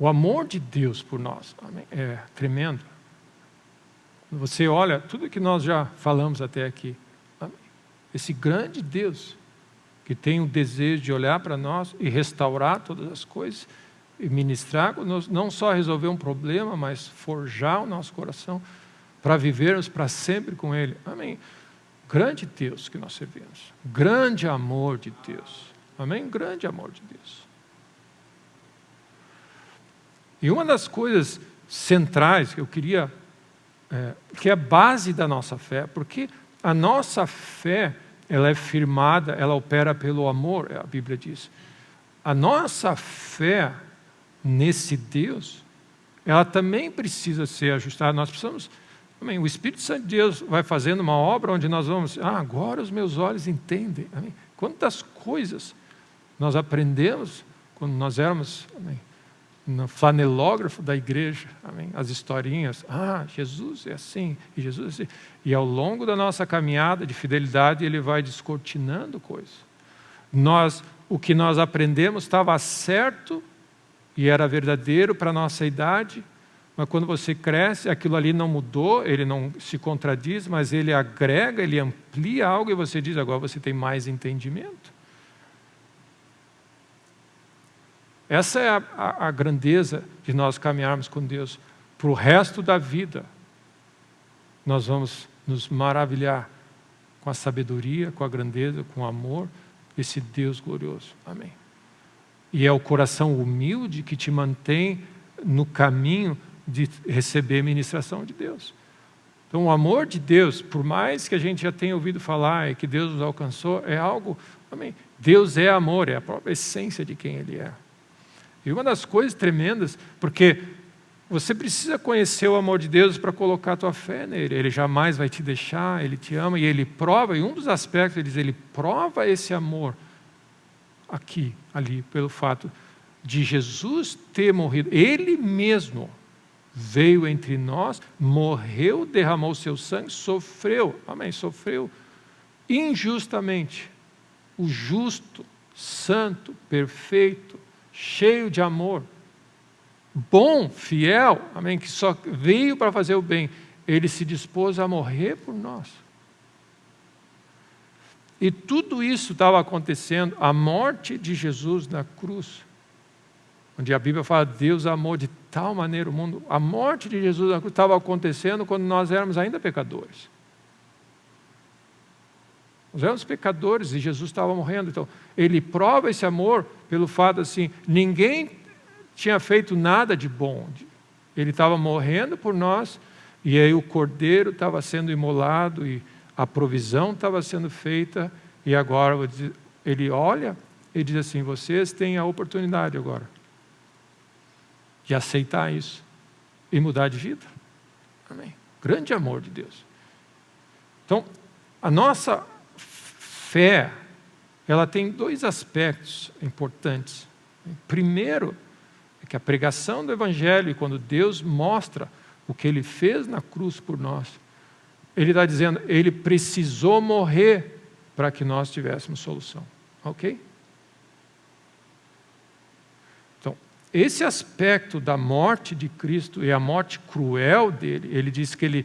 O amor de Deus por nós, amém, é tremendo. Você olha tudo que nós já falamos até aqui, amém, esse grande Deus que tem o desejo de olhar para nós e restaurar todas as coisas e ministrar, não só resolver um problema, mas forjar o nosso coração para vivermos para sempre com Ele. Amém. Grande Deus que nós servimos. Grande amor de Deus. Amém? Grande amor de Deus. E uma das coisas centrais que eu queria, que é a base da nossa fé, porque a nossa fé, ela é firmada, ela opera pelo amor, a Bíblia diz. A nossa fé nesse Deus, ela também precisa ser ajustada. Nós precisamos, amém, o Espírito Santo de Deus vai fazendo uma obra onde nós vamos, agora os meus olhos entendem. Amém. Quantas coisas nós aprendemos quando nós éramos, amém, no flanelógrafo da igreja, amém, as historinhas, Jesus é assim, e Jesus é assim. E ao longo da nossa caminhada de fidelidade, Ele vai descortinando coisas. O que nós aprendemos estava certo e era verdadeiro para a nossa idade, mas quando você cresce, aquilo ali não mudou, ele não se contradiz, mas ele agrega, ele amplia algo e você diz, agora você tem mais entendimento. Essa é a grandeza de nós caminharmos com Deus. Para o resto da vida, nós vamos nos maravilhar com a sabedoria, com a grandeza, com o amor desse Deus glorioso. Amém. E é o coração humilde que te mantém no caminho de receber a ministração de Deus. Então o amor de Deus, por mais que a gente já tenha ouvido falar e que Deus nos alcançou, é algo, amém. Deus é amor, é a própria essência de quem Ele é. E uma das coisas tremendas, porque você precisa conhecer o amor de Deus para colocar a tua fé nele. Ele jamais vai te deixar, Ele te ama e Ele prova, e um dos aspectos, Ele diz, Ele prova esse amor aqui, ali, pelo fato de Jesus ter morrido. Ele mesmo veio entre nós, morreu, derramou seu sangue, sofreu, amém, sofreu injustamente. O justo, santo, perfeito, cheio de amor, bom, fiel, amém, que só veio para fazer o bem, Ele se dispôs a morrer por nós. E tudo isso estava acontecendo, a morte de Jesus na cruz, onde a Bíblia fala, Deus amou de tal maneira o mundo, a morte de Jesus na cruz estava acontecendo quando nós éramos ainda pecadores. Nós éramos pecadores e Jesus estava morrendo. Então, Ele prova esse amor pelo fato assim, ninguém tinha feito nada de bom. Ele estava morrendo por nós e aí o cordeiro estava sendo imolado e a provisão estava sendo feita e agora Ele olha e diz assim, vocês têm a oportunidade agora de aceitar isso e mudar de vida. Amém. Grande amor de Deus. Então, a nossa fé, ela tem dois aspectos importantes. Primeiro, é que a pregação do Evangelho, quando Deus mostra o que Ele fez na cruz por nós, Ele está dizendo, Ele precisou morrer para que nós tivéssemos solução. Ok? Então, esse aspecto da morte de Cristo e a morte cruel dele, Ele diz que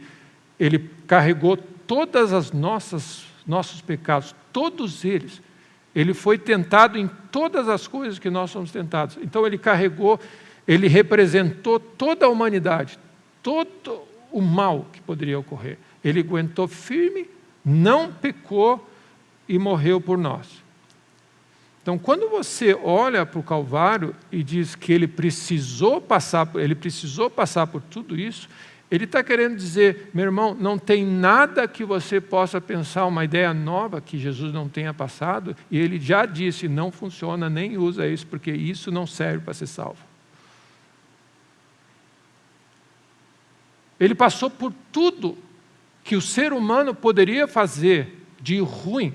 Ele carregou todas as nossos pecados, todos eles. Ele foi tentado em todas as coisas que nós somos tentados. Então Ele carregou, Ele representou toda a humanidade, todo o mal que poderia ocorrer. Ele aguentou firme, não pecou e morreu por nós. Então, quando você olha para o Calvário e diz que Ele precisou passar por tudo isso, Ele está querendo dizer, meu irmão, não tem nada que você possa pensar, uma ideia nova que Jesus não tenha passado, e Ele já disse, não funciona, nem usa isso, porque isso não serve para ser salvo. Ele passou por tudo que o ser humano poderia fazer de ruim,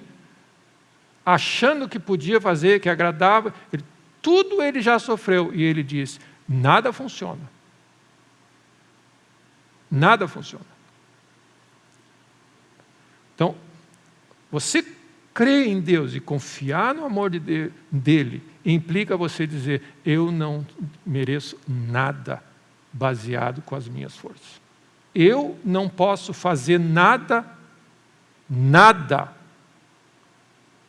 achando que podia fazer, que agradava, tudo Ele já sofreu, e Ele diz, nada funciona. Nada funciona. Então, você Crer em Deus e confiar no amor dele implica você dizer: eu não mereço nada baseado com as minhas forças. Eu não posso fazer nada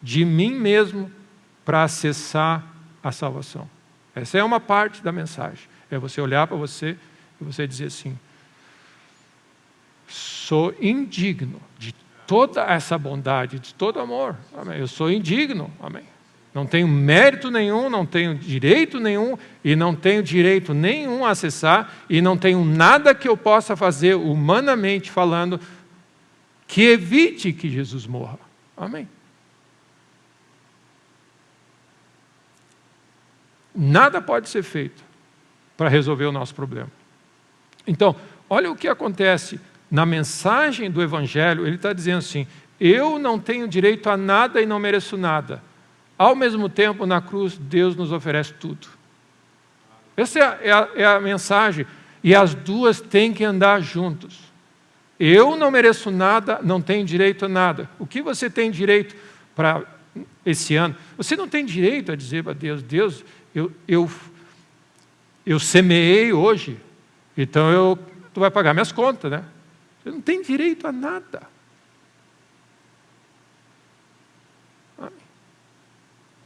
de mim mesmo para acessar a salvação. Essa é uma parte da mensagem. É você olhar para você e você dizer assim: sou indigno de toda essa bondade, de todo amor. Amém. Eu sou indigno. Amém. Não tenho mérito nenhum, não tenho direito nenhum, e não tenho direito nenhum a acessar, e não tenho nada que eu possa fazer, humanamente falando, que evite que Jesus morra. Amém. Nada pode ser feito para resolver o nosso problema. Então, olha o que acontece na mensagem do Evangelho. Ele está dizendo assim: eu não tenho direito a nada e não mereço nada. Ao mesmo tempo, na cruz, Deus nos oferece tudo. Essa é a mensagem. E as duas têm que andar juntos. Eu não mereço nada, não tenho direito a nada. O que você tem direito para esse ano? Você não tem direito a dizer para Deus: Deus, eu semeei hoje, então tu vai pagar minhas contas, né? Você não tem direito a nada.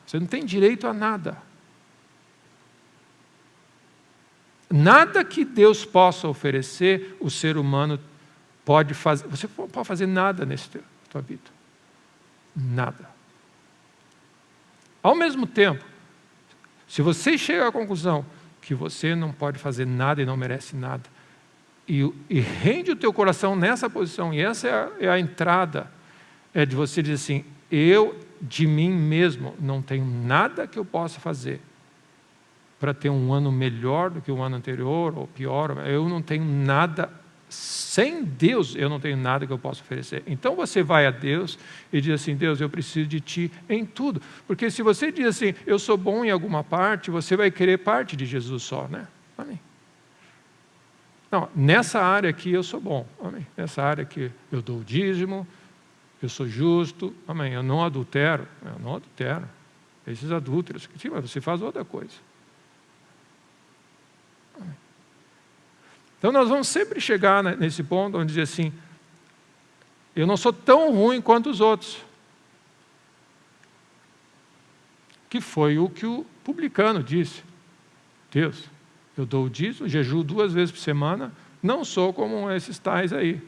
Você não tem direito a nada. Nada que Deus possa oferecer, o ser humano pode fazer. Você não pode fazer nada na tua vida. Nada. Ao mesmo tempo, se você chega à conclusão que você não pode fazer nada e não merece nada, e rende o teu coração nessa posição, e essa é a entrada, é de você dizer assim: eu de mim mesmo não tenho nada que eu possa fazer para ter um ano melhor do que o ano anterior, ou pior. Eu não tenho nada, sem Deus eu não tenho nada que eu possa oferecer. Então você vai a Deus e diz assim: Deus, eu preciso de Ti em tudo. Porque se você diz assim: eu sou bom em alguma parte, você vai querer parte de Jesus só, né? Amém. Não, nessa área aqui eu sou bom. Amém. Nessa área aqui eu dou o dízimo, eu sou justo. Amém. Eu não adultero. Esses adúlteros, mas você faz outra coisa. Amém. Então nós vamos sempre chegar nesse ponto onde dizer assim: eu não sou tão ruim quanto os outros. Que foi o que o publicano disse: Deus, eu dou o dízimo, jejuo 2 vezes por semana, não sou como esses tais aí.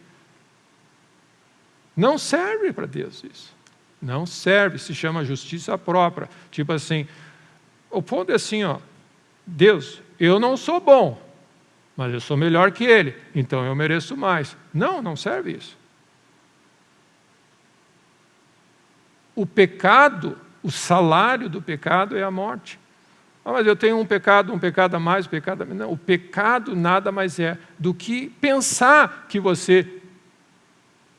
Não serve para Deus isso. Não serve, se chama justiça própria. Tipo assim, o ponto é assim, ó: Deus, eu não sou bom, mas eu sou melhor que ele, então eu mereço mais. Não serve isso. O pecado, o salário do pecado é a morte. Mas eu tenho um pecado a mais, um pecado a menos. Não, o pecado nada mais é do que pensar que você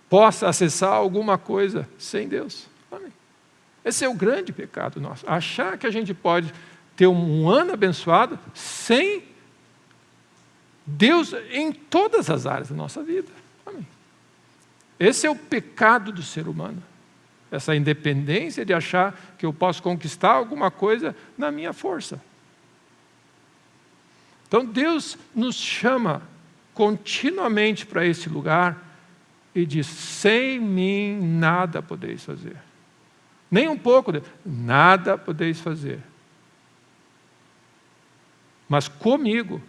possa acessar alguma coisa sem Deus. Amém. Esse é o grande pecado nosso. Achar que a gente pode ter um ano abençoado sem Deus em todas as áreas da nossa vida. Amém. Esse é o pecado do ser humano. Essa independência de achar que eu posso conquistar alguma coisa na minha força. Então Deus nos chama continuamente para esse lugar e diz: sem mim nada podeis fazer. Nem um pouco, nada podeis fazer. Mas comigo,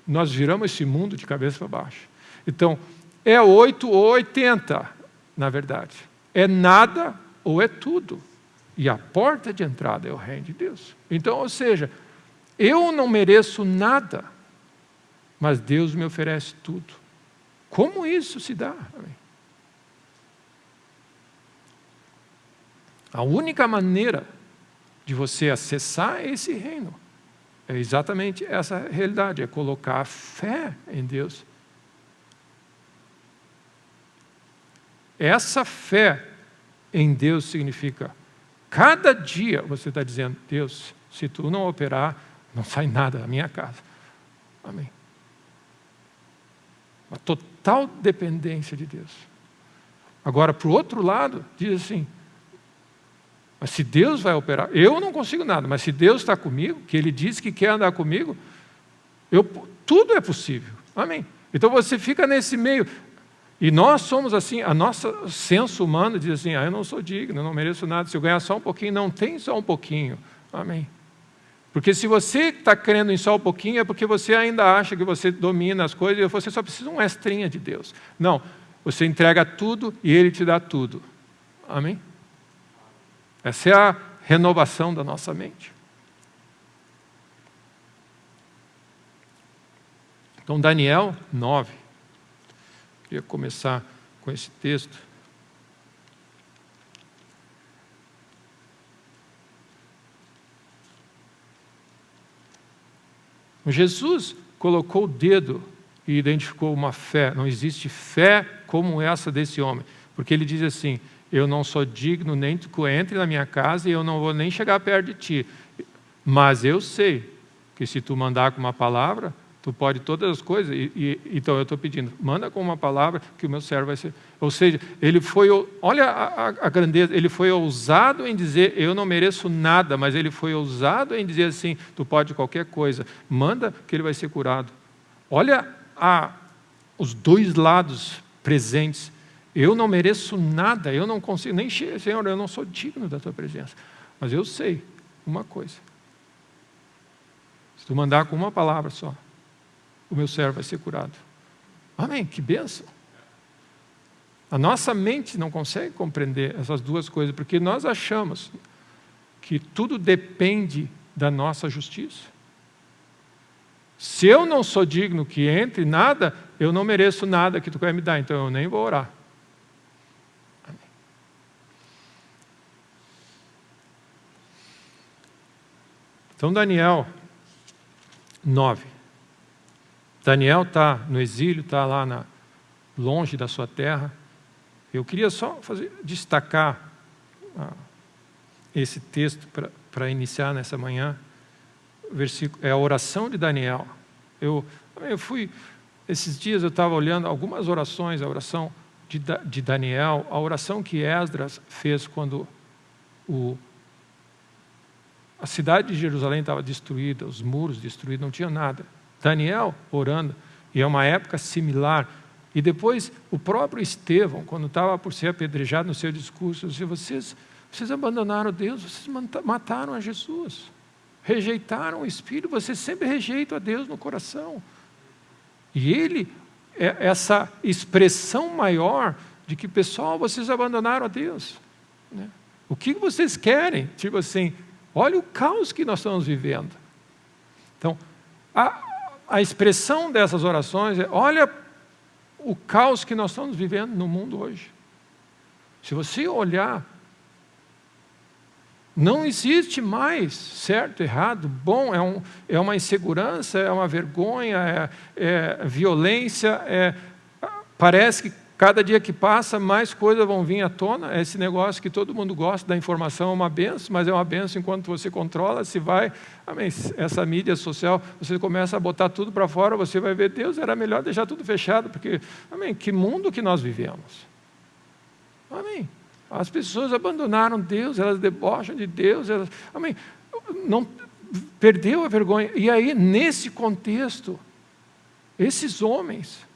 nós viramos esse mundo de cabeça para baixo. Então, é 8 ou 80, na verdade. É nada ou é tudo. E a porta de entrada é o reino de Deus. Então, ou seja, eu não mereço nada, mas Deus me oferece tudo. Como isso se dá? Amém. A única maneira de você acessar esse reino é exatamente essa realidade, é colocar fé em Deus. Essa fé em Deus significa, cada dia você está dizendo: Deus, se tu não operar, não sai nada da minha casa. Amém. Uma total dependência de Deus. Agora, para o outro lado, diz assim: Mas se Deus vai operar, eu não consigo nada, mas se Deus está comigo, que Ele diz que quer andar comigo, tudo é possível. Amém? Então você fica nesse meio. E nós somos assim, a nosso senso humano diz assim, eu não sou digno, eu não mereço nada. Se eu ganhar só um pouquinho, não tem só um pouquinho. Amém? Porque se você está crendo em só um pouquinho, é porque você ainda acha que você domina as coisas e você só precisa de uma estrinha de Deus. Não, você entrega tudo e Ele te dá tudo. Amém? Essa é a renovação da nossa mente. Então, Daniel 9. Queria começar com esse texto. Jesus colocou o dedo e identificou uma fé. Não existe fé como essa desse homem. Porque ele diz assim, eu não sou digno nem que tu entre na minha casa e eu não vou nem chegar perto de ti. Mas eu sei que se tu mandar com uma palavra, tu pode todas as coisas. Então eu estou pedindo, manda com uma palavra que o meu servo vai ser. Ou seja, ele foi, olha a grandeza, ele foi ousado em dizer, eu não mereço nada, mas ele foi ousado em dizer assim, tu pode qualquer coisa, manda que ele vai ser curado. Olha os dois lados presentes. Eu não mereço nada, eu não consigo, nem Senhor, eu não sou digno da tua presença. Mas eu sei uma coisa. Se tu mandar com uma palavra só, o meu servo vai ser curado. Amém, que bênção. A nossa mente não consegue compreender essas duas coisas, porque nós achamos que tudo depende da nossa justiça. Se eu não sou digno que entre nada, eu não mereço nada que tu quer me dar, então eu nem vou orar. Então, Daniel 9. Daniel está no exílio, está lá longe da sua terra. Eu queria só destacar esse texto para iniciar nessa manhã. É a oração de Daniel. Eu fui, esses dias eu estava olhando algumas orações, a oração de Daniel, a oração que Esdras fez quando a cidade de Jerusalém estava destruída, os muros destruídos, não tinha nada. Daniel orando, e é uma época similar. E depois o próprio Estevão, quando estava por ser apedrejado no seu discurso, disse, vocês abandonaram Deus, vocês mataram a Jesus, rejeitaram o Espírito, vocês sempre rejeitam a Deus no coração. E ele é essa expressão maior de que, pessoal, vocês abandonaram a Deus. Né? O que vocês querem? Tipo assim, olha o caos que nós estamos vivendo. Então, a expressão dessas orações é, olha o caos que nós estamos vivendo no mundo hoje. Se você olhar, não existe mais certo, errado, bom, é uma insegurança, é uma vergonha, é violência, parece que cada dia que passa, mais coisas vão vir à tona. Esse negócio que todo mundo gosta da informação é uma benção, mas é uma benção enquanto você controla, se vai, amém, essa mídia social, você começa a botar tudo para fora, você vai ver, Deus, era melhor deixar tudo fechado, porque, amém, que mundo que nós vivemos. Amém. As pessoas abandonaram Deus, elas debocham de Deus, amém, não, perdeu a vergonha. E aí, nesse contexto, esses homens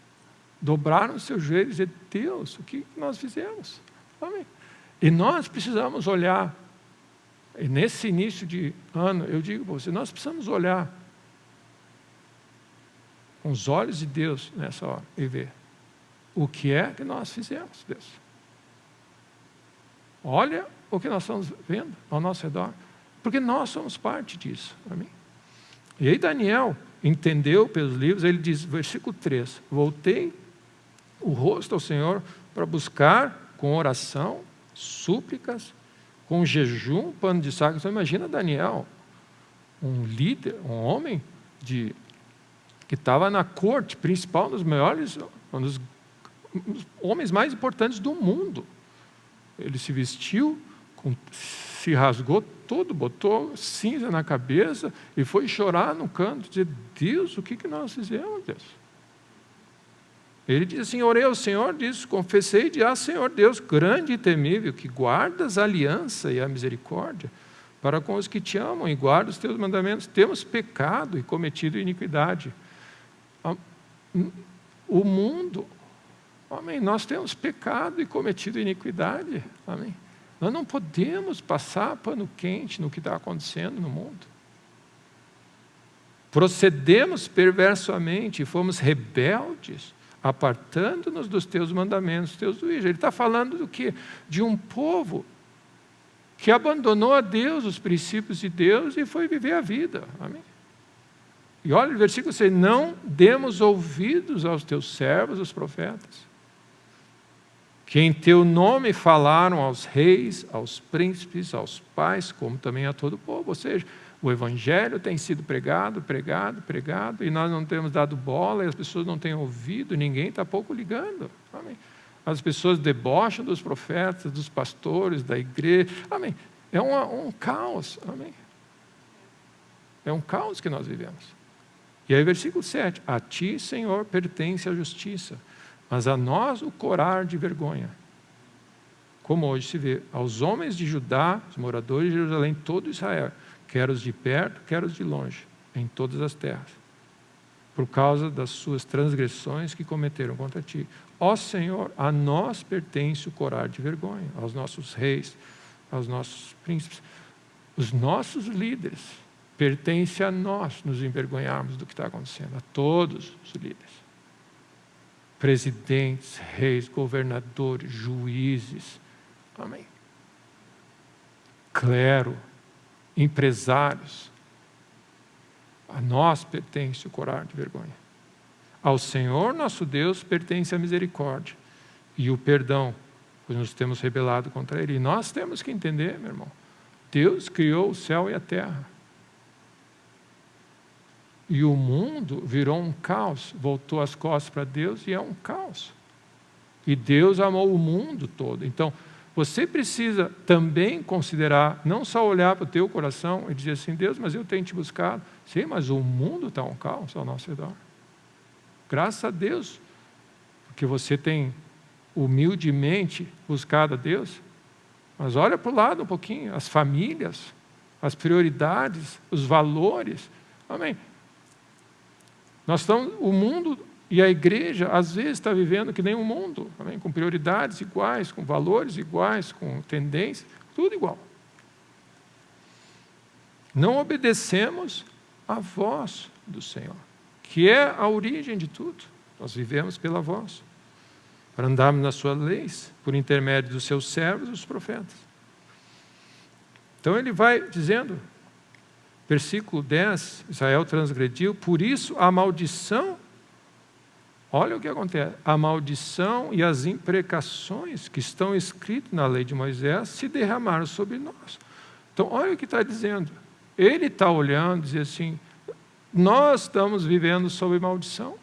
dobraram os seus joelhos e dizer, Deus, o que nós fizemos? Amém. E nós precisamos olhar, e nesse início de ano, eu digo para você, nós precisamos olhar com os olhos de Deus nessa hora e ver o que é que nós fizemos, Deus. Olha o que nós estamos vendo ao nosso redor, porque nós somos parte disso. Amém? E aí Daniel entendeu pelos livros, ele diz, versículo 3, voltei o rosto ao Senhor para buscar com oração, súplicas, com jejum, pano de saco. Então imagina Daniel, um líder, um homem que estava na corte principal, um dos homens mais importantes do mundo. Ele se vestiu, se rasgou todo, botou cinza na cabeça e foi chorar no canto, dizer, Deus, o que nós fizemos, Deus? Ele diz assim, orei ao Senhor, disse, confessei de Senhor Deus grande e temível, que guardas a aliança e a misericórdia para com os que te amam e guardam os teus mandamentos. Temos pecado e cometido iniquidade. O mundo, amém, nós temos pecado e cometido iniquidade, amém. Nós não podemos passar pano quente no que está acontecendo no mundo. Procedemos perversamente e fomos rebeldes, apartando-nos dos teus mandamentos, dos teus juízos. Ele está falando do quê? De um povo que abandonou a Deus, os princípios de Deus, e foi viver a vida. Amém? E olha o versículo 6, não demos ouvidos aos teus servos, os profetas, que em teu nome falaram aos reis, aos príncipes, aos pais, como também a todo o povo. Ou seja, o Evangelho tem sido pregado, e nós não temos dado bola, e as pessoas não têm ouvido, ninguém está pouco ligando. Amém? As pessoas debocham dos profetas, dos pastores, da igreja. Amém? É um caos. Amém? É um caos que nós vivemos. E aí, versículo 7, a ti, Senhor, pertence a justiça, mas a nós o corar de vergonha. Como hoje se vê, aos homens de Judá, os moradores de Jerusalém, todo Israel, quer os de perto, quer os de longe, em todas as terras, por causa das suas transgressões que cometeram contra ti. Ó Senhor, a nós pertence o corar de vergonha, aos nossos reis, aos nossos príncipes, os nossos líderes, pertence a nós nos envergonharmos do que está acontecendo, a todos os líderes. Presidentes, reis, governadores, juízes, amém. Clero, empresários, a nós pertence o corar de vergonha. Ao Senhor nosso Deus pertence a misericórdia e o perdão, pois nos temos rebelado contra Ele. E nós temos que entender, meu irmão, Deus criou o céu e a terra. E o mundo virou um caos, voltou as costas para Deus e é um caos. E Deus amou o mundo todo. Então, você precisa também considerar, não só olhar para o teu coração e dizer assim, Deus, mas eu tenho te buscado. Sim, mas o mundo está um caos ao nosso redor. Graças a Deus, porque você tem humildemente buscado a Deus. Mas olha para o lado um pouquinho, as famílias, as prioridades, os valores. Amém? O mundo e a igreja, às vezes, está vivendo que nem o mundo, amém? Com prioridades iguais, com valores iguais, com tendências, tudo igual. Não obedecemos à voz do Senhor, que é a origem de tudo. Nós vivemos pela voz, para andarmos nas suas leis, por intermédio dos seus servos, os profetas. Então ele vai dizendo, versículo 10, Israel transgrediu, por isso a maldição, olha o que acontece, a maldição e as imprecações que estão escritas na lei de Moisés se derramaram sobre nós. Então olha o que está dizendo, ele está olhando e diz assim, nós estamos vivendo sob maldição.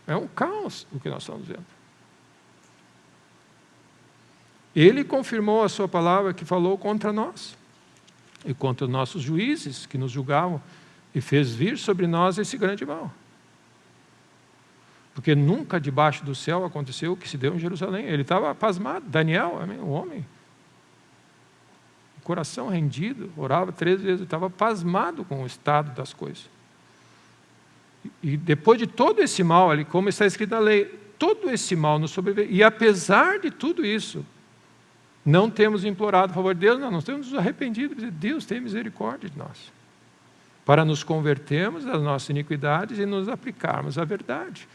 É um caos o que nós estamos vendo. Ele confirmou a sua palavra que falou contra nós e contra os nossos juízes que nos julgavam e fez vir sobre nós esse grande mal. Porque nunca debaixo do céu aconteceu o que se deu em Jerusalém. Ele estava pasmado. Daniel, o homem, coração rendido, orava 3 vezes, estava pasmado com o estado das coisas. E depois de todo esse mal ali, como está escrito na lei, todo esse mal nos sobreveio. E apesar de tudo isso, não temos implorado a favor de Deus, não, nós temos nos arrependido, Deus tem misericórdia de nós, para nos convertermos das nossas iniquidades e nos aplicarmos à verdade.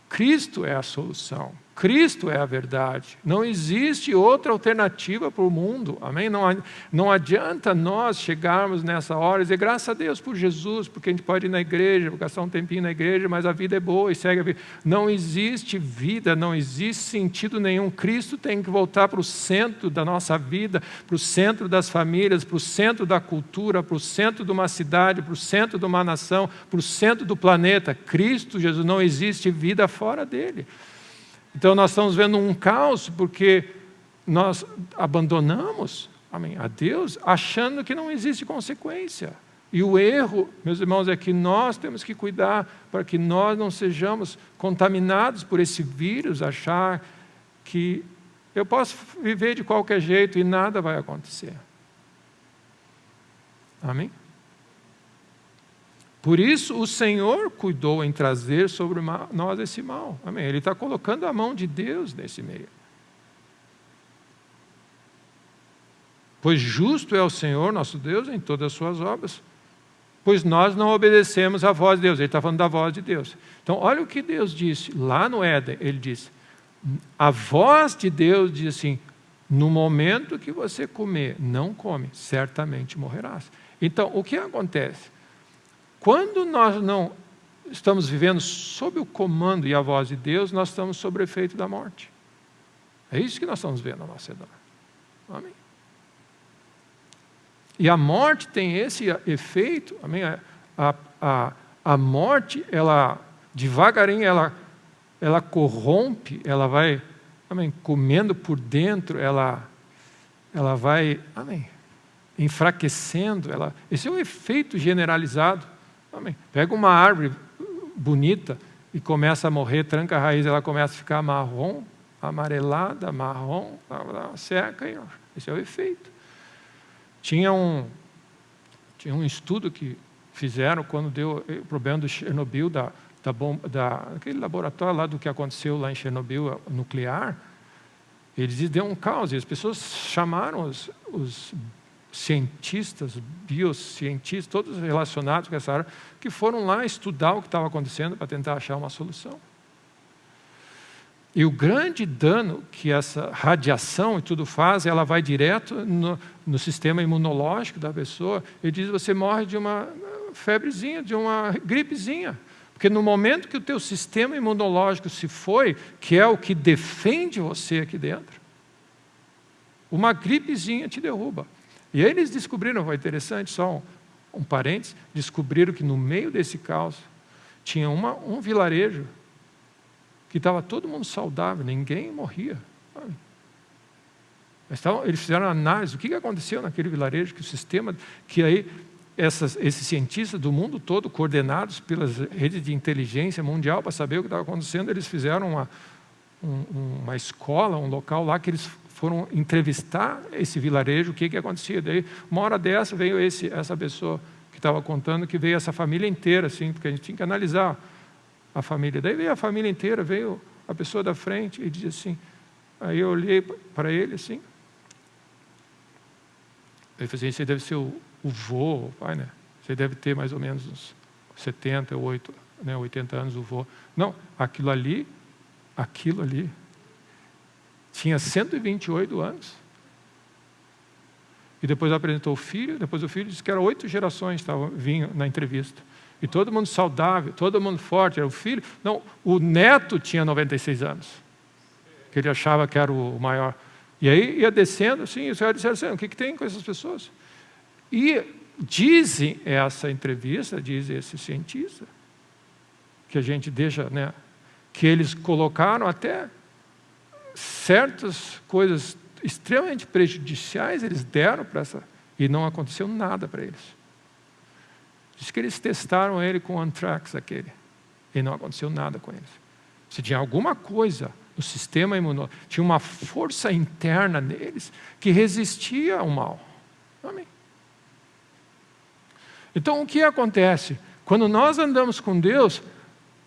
Cristo é a solução, Cristo é a verdade, não existe outra alternativa para o mundo, amém? Não adianta nós chegarmos nessa hora e dizer, graças a Deus por Jesus, porque a gente pode ir na igreja, gastar um tempinho na igreja, mas a vida é boa e segue a vida. Não existe vida, não existe sentido nenhum. Cristo tem que voltar para o centro da nossa vida, para o centro das famílias, para o centro da cultura, para o centro de uma cidade, para o centro de uma nação, para o centro do planeta. Cristo, Jesus, não existe vida fora dele. Então nós estamos vendo um caos porque nós abandonamos amém, a Deus, achando que não existe consequência. E o erro, meus irmãos, é que nós temos que cuidar para que nós não sejamos contaminados por esse vírus, achar que eu posso viver de qualquer jeito e nada vai acontecer. Amém? Por isso o Senhor cuidou em trazer sobre nós esse mal. Amém? Ele está colocando a mão de Deus nesse meio. Pois justo é o Senhor, nosso Deus, em todas as suas obras. Pois nós não obedecemos à voz de Deus. Ele está falando da voz de Deus. Então, olha o que Deus disse. Lá no Éden, ele disse, a voz de Deus diz assim, no momento que você comer, não come, certamente morrerás. Então, o que acontece? Quando nós não estamos vivendo sob o comando e a voz de Deus, nós estamos sob o efeito da morte. É isso que nós estamos vendo ao nosso redor. Amém? E a morte tem esse efeito, amém? A morte, ela devagarinho, ela corrompe, ela vai, amém, comendo por dentro, ela vai, amém, enfraquecendo, esse é um efeito generalizado. Amém. Pega uma árvore bonita e começa a morrer, tranca a raiz, ela começa a ficar marrom, amarelada, marrom, seca, e esse é o efeito. Tinha um estudo que fizeram quando deu o problema do Chernobyl, aquele laboratório lá do que aconteceu lá em Chernobyl, nuclear. Eles deu um caos, e as pessoas chamaram os cientistas, biocientistas, todos relacionados com essa área, que foram lá estudar o que estava acontecendo para tentar achar uma solução. E o grande dano que essa radiação e tudo faz, ela vai direto no sistema imunológico da pessoa, e diz, você morre de uma febrezinha, de uma gripezinha. Porque no momento que o teu sistema imunológico se foi, que é o que defende você aqui dentro, uma gripezinha te derruba. E aí eles descobriram, foi interessante, só um parênteses, descobriram que no meio desse caos tinha um vilarejo que estava todo mundo saudável, ninguém morria. Eles fizeram análise, o que aconteceu naquele vilarejo, que o sistema, que aí esses cientistas do mundo todo, coordenados pelas redes de inteligência mundial para saber o que estava acontecendo, eles fizeram uma escola, um local lá que eles foram entrevistar esse vilarejo, o que acontecia. Daí, uma hora dessa, veio essa pessoa que estava contando, que veio essa família inteira, assim, porque a gente tinha que analisar a família. Daí veio a família inteira, veio a pessoa da frente e disse assim, aí eu olhei para ele assim, ele falou assim, você deve ser o vô, o pai, né? Você deve ter mais ou menos uns 78, né, 80 anos, o vô. Não, aquilo ali, tinha 128 anos. E depois apresentou o filho, depois o filho disse que eram 8 gerações vinham na entrevista. E todo mundo saudável, todo mundo forte, era o filho. Não, o neto tinha 96 anos, que ele achava que era o maior. E aí ia descendo, assim, e os caras disseram assim, o que tem com essas pessoas? E dizem essa entrevista, diz esse cientista, que a gente deixa, né, que eles colocaram até certas coisas extremamente prejudiciais, eles deram para essa, e não aconteceu nada para eles. Diz que eles testaram ele com o anthrax aquele, e não aconteceu nada com eles. Se tinha alguma coisa no sistema imunológico, tinha uma força interna neles que resistia ao mal. Amém. Então, o que acontece? Quando nós andamos com Deus,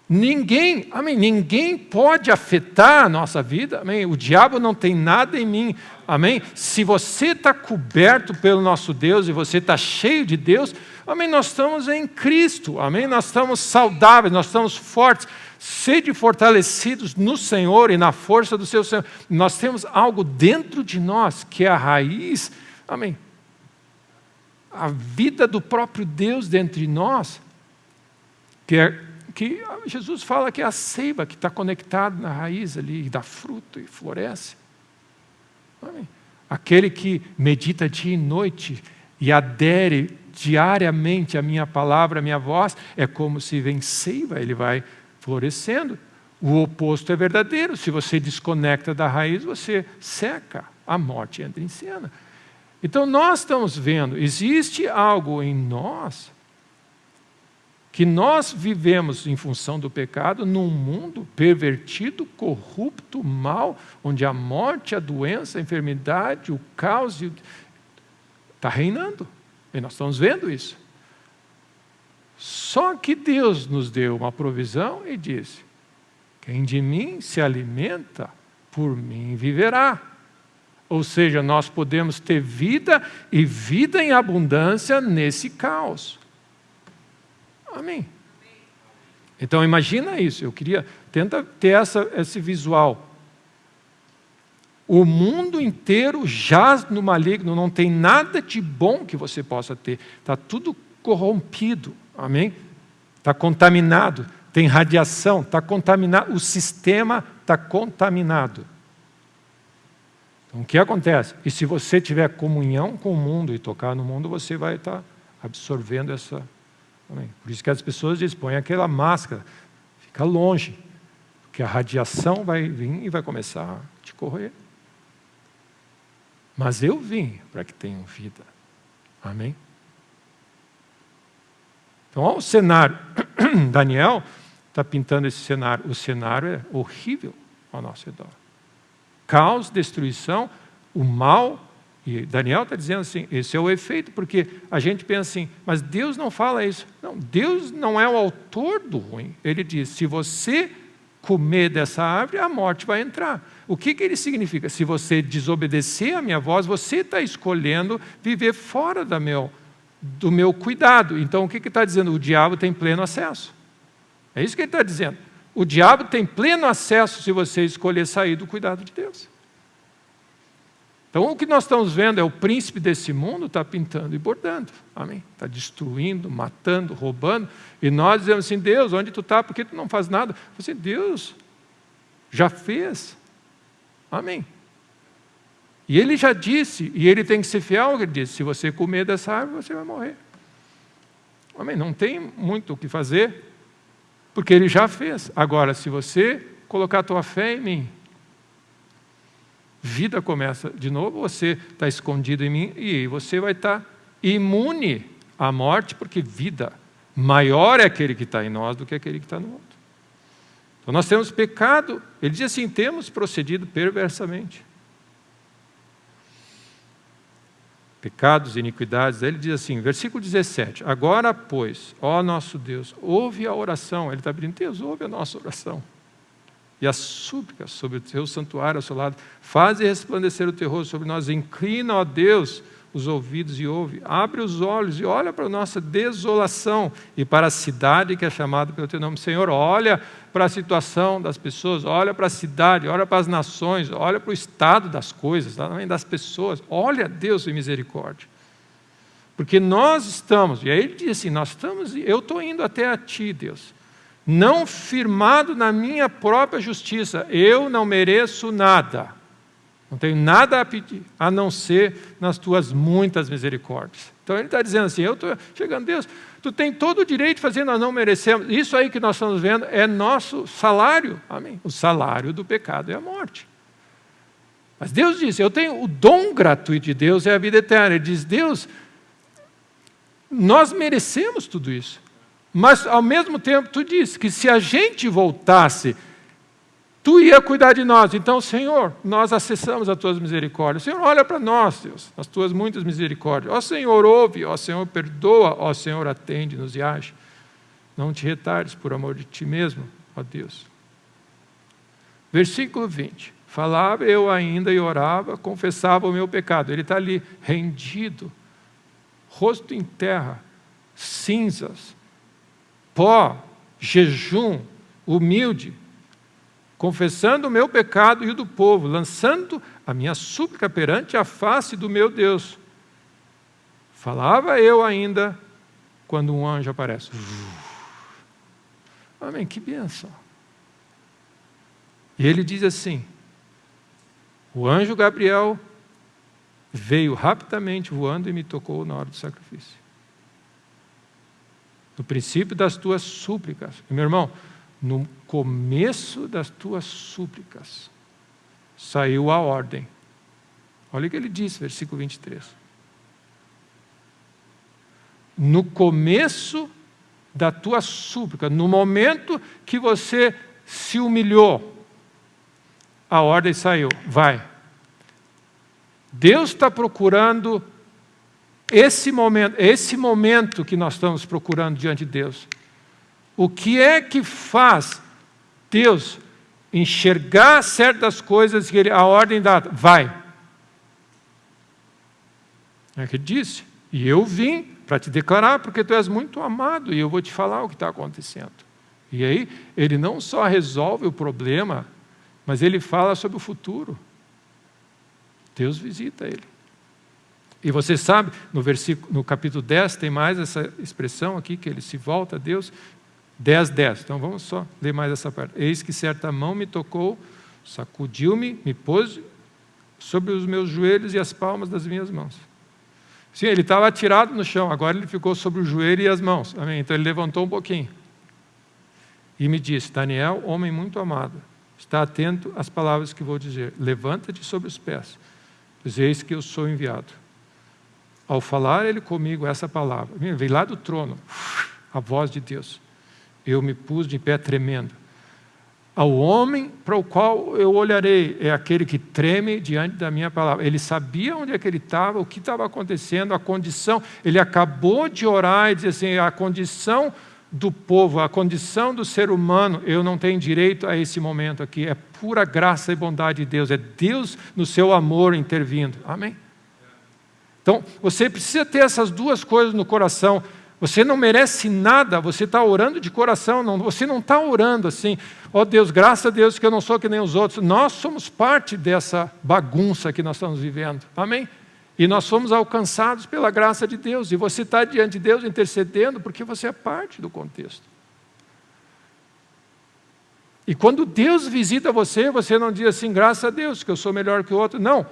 ninguém pode afetar a nossa vida, amém? O diabo não tem nada em mim, amém? Se você está coberto pelo nosso Deus e você está cheio de Deus, amém? Nós estamos em Cristo, amém? Nós estamos saudáveis, nós estamos fortes, sede fortalecidos no Senhor e na força do seu Senhor. Nós temos algo dentro de nós que é a raiz, amém? A vida do próprio Deus dentro de nós, que Jesus fala que é a seiva que está conectada na raiz ali, e dá fruto e floresce. Amém? Aquele que medita dia e noite e adere diariamente à minha palavra, à minha voz, é como se vem seiva, ele vai florescendo. O oposto é verdadeiro. Se você desconecta da raiz, você seca, a morte entra em cena. Então nós estamos vendo, existe algo em nós que nós vivemos em função do pecado num mundo pervertido, corrupto, mal, onde a morte, a doença, a enfermidade, o caos está reinando. E nós estamos vendo isso. Só que Deus nos deu uma provisão e disse: quem de mim se alimenta, por mim viverá. Ou seja, nós podemos ter vida e vida em abundância nesse caos. Amém. Então imagina isso. Tenta ter esse visual. O mundo inteiro jaz no maligno, não tem nada de bom que você possa ter. Está tudo corrompido. Amém? Está contaminado. Tem radiação, está contaminado. O sistema está contaminado. Então o que acontece? E se você tiver comunhão com o mundo e tocar no mundo, você vai estar absorvendo essa... Amém? Por isso que as pessoas dizem, põe aquela máscara, fica longe, porque a radiação vai vir e vai começar a te corroer. Mas eu vim para que tenham vida. Amém? Então, olha o cenário. Daniel está pintando esse cenário. O cenário é horrível ao nosso redor. Caos, destruição, o mal. E Daniel está dizendo assim, esse é o efeito, porque a gente pensa assim, mas Deus não fala isso. Não, Deus não é o autor do ruim. Ele diz, se você comer dessa árvore, a morte vai entrar. O que ele significa? Se você desobedecer a minha voz, você está escolhendo viver fora do meu cuidado. Então o que está dizendo? O diabo tem pleno acesso. É isso que ele está dizendo. O diabo tem pleno acesso se você escolher sair do cuidado de Deus. Então o que nós estamos vendo é o príncipe desse mundo está pintando e bordando. Amém? Está destruindo, matando, roubando. E nós dizemos assim, Deus, onde tu está? Por que tu não faz nada? Assim, Deus já fez. Amém. E ele já disse, e ele tem que ser fiel, ele disse, se você comer dessa árvore, você vai morrer. Amém. Não tem muito o que fazer, porque ele já fez. Agora, se você colocar a tua fé em mim, vida começa de novo, você está escondido em mim, e você vai estar imune à morte, porque vida maior é aquele que está em nós do que aquele que está no mundo. Então nós temos pecado, ele diz assim, temos procedido perversamente. Pecados e iniquidades, ele diz assim, versículo 17, agora pois, ó nosso Deus, ouve a oração, ele está pedindo, Deus, ouve a nossa oração, e as súplicas sobre o teu santuário ao seu lado, faze resplandecer o teu rosto sobre nós, inclina, ó Deus, os ouvidos e ouve, abre os olhos e olha para a nossa desolação e para a cidade que é chamada pelo teu nome. Senhor, olha para a situação das pessoas, olha para a cidade, olha para as nações, olha para o estado das coisas, também das pessoas, olha, Deus, em misericórdia. Porque nós estamos, e aí ele diz assim, eu estou indo até a ti, Deus, não firmado na minha própria justiça, eu não mereço nada. Não tenho nada a pedir, a não ser nas tuas muitas misericórdias. Então ele está dizendo assim, eu estou chegando, Deus, tu tem todo o direito de fazer, nós não merecemos. Isso aí que nós estamos vendo é nosso salário. Amém? O salário do pecado é a morte. Mas Deus disse, eu tenho o dom gratuito de Deus, é a vida eterna. Ele diz, Deus, nós merecemos tudo isso. Mas ao mesmo tempo tu disse que se a gente voltasse, tu ia cuidar de nós. Então, Senhor, nós acessamos as tuas misericórdias. Senhor, olha para nós, Deus, as tuas muitas misericórdias. Ó Senhor, ouve, ó Senhor, perdoa, ó Senhor, atende-nos e age. Não te retardes por amor de ti mesmo, ó Deus. Versículo 20. Falava eu ainda e orava, confessava o meu pecado. Ele está ali, rendido, rosto em terra, cinzas, pó, jejum, humilde, confessando o meu pecado e o do povo, lançando a minha súplica perante a face do meu Deus. Falava eu ainda, quando um anjo aparece. Amém, que bênção. E ele diz assim, o anjo Gabriel veio rapidamente voando e me tocou na hora do sacrifício. No princípio das tuas súplicas. E, meu irmão, no começo das tuas súplicas, saiu a ordem. Olha o que ele diz, versículo 23. no começo da tua súplica, no momento que você se humilhou, a ordem saiu, vai. Deus está procurando esse momento que nós estamos procurando diante de Deus. O que é que faz Deus enxergar certas coisas que a ordem dá? Vai. É que ele disse, e eu vim para te declarar, porque tu és muito amado, e eu vou te falar o que está acontecendo. E aí, ele não só resolve o problema, mas ele fala sobre o futuro. Deus visita ele. E você sabe, no capítulo 10, tem mais essa expressão aqui, que ele se volta a Deus, 10:10. Então vamos só ler mais essa parte. Eis que certa mão me tocou, sacudiu-me, me pôs sobre os meus joelhos e as palmas das minhas mãos. Sim, ele estava atirado no chão, agora ele ficou sobre o joelho e as mãos. Amém? Então ele levantou um pouquinho. E me disse, Daniel, homem muito amado, está atento às palavras que vou dizer. Levanta-te sobre os pés, pois eis que eu sou enviado. Ao falar ele comigo essa palavra, veio lá do trono, a voz de Deus. Eu me pus de pé tremendo. Ao homem para o qual eu olharei, é aquele que treme diante da minha palavra. Ele sabia onde é que ele estava, o que estava acontecendo, a condição. Ele acabou de orar e dizer assim, a condição do povo, a condição do ser humano, eu não tenho direito a esse momento aqui. É pura graça e bondade de Deus. É Deus no seu amor intervindo. Amém? Então, você precisa ter essas duas coisas no coração. Você não merece nada, você está orando de coração, você não está orando assim, ó Deus, graças a Deus que eu não sou que nem os outros. Nós somos parte dessa bagunça que nós estamos vivendo, amém? E nós fomos alcançados pela graça de Deus, e você está diante de Deus intercedendo porque você é parte do contexto. E quando Deus visita você, você não diz assim, graças a Deus que eu sou melhor que o outro, não.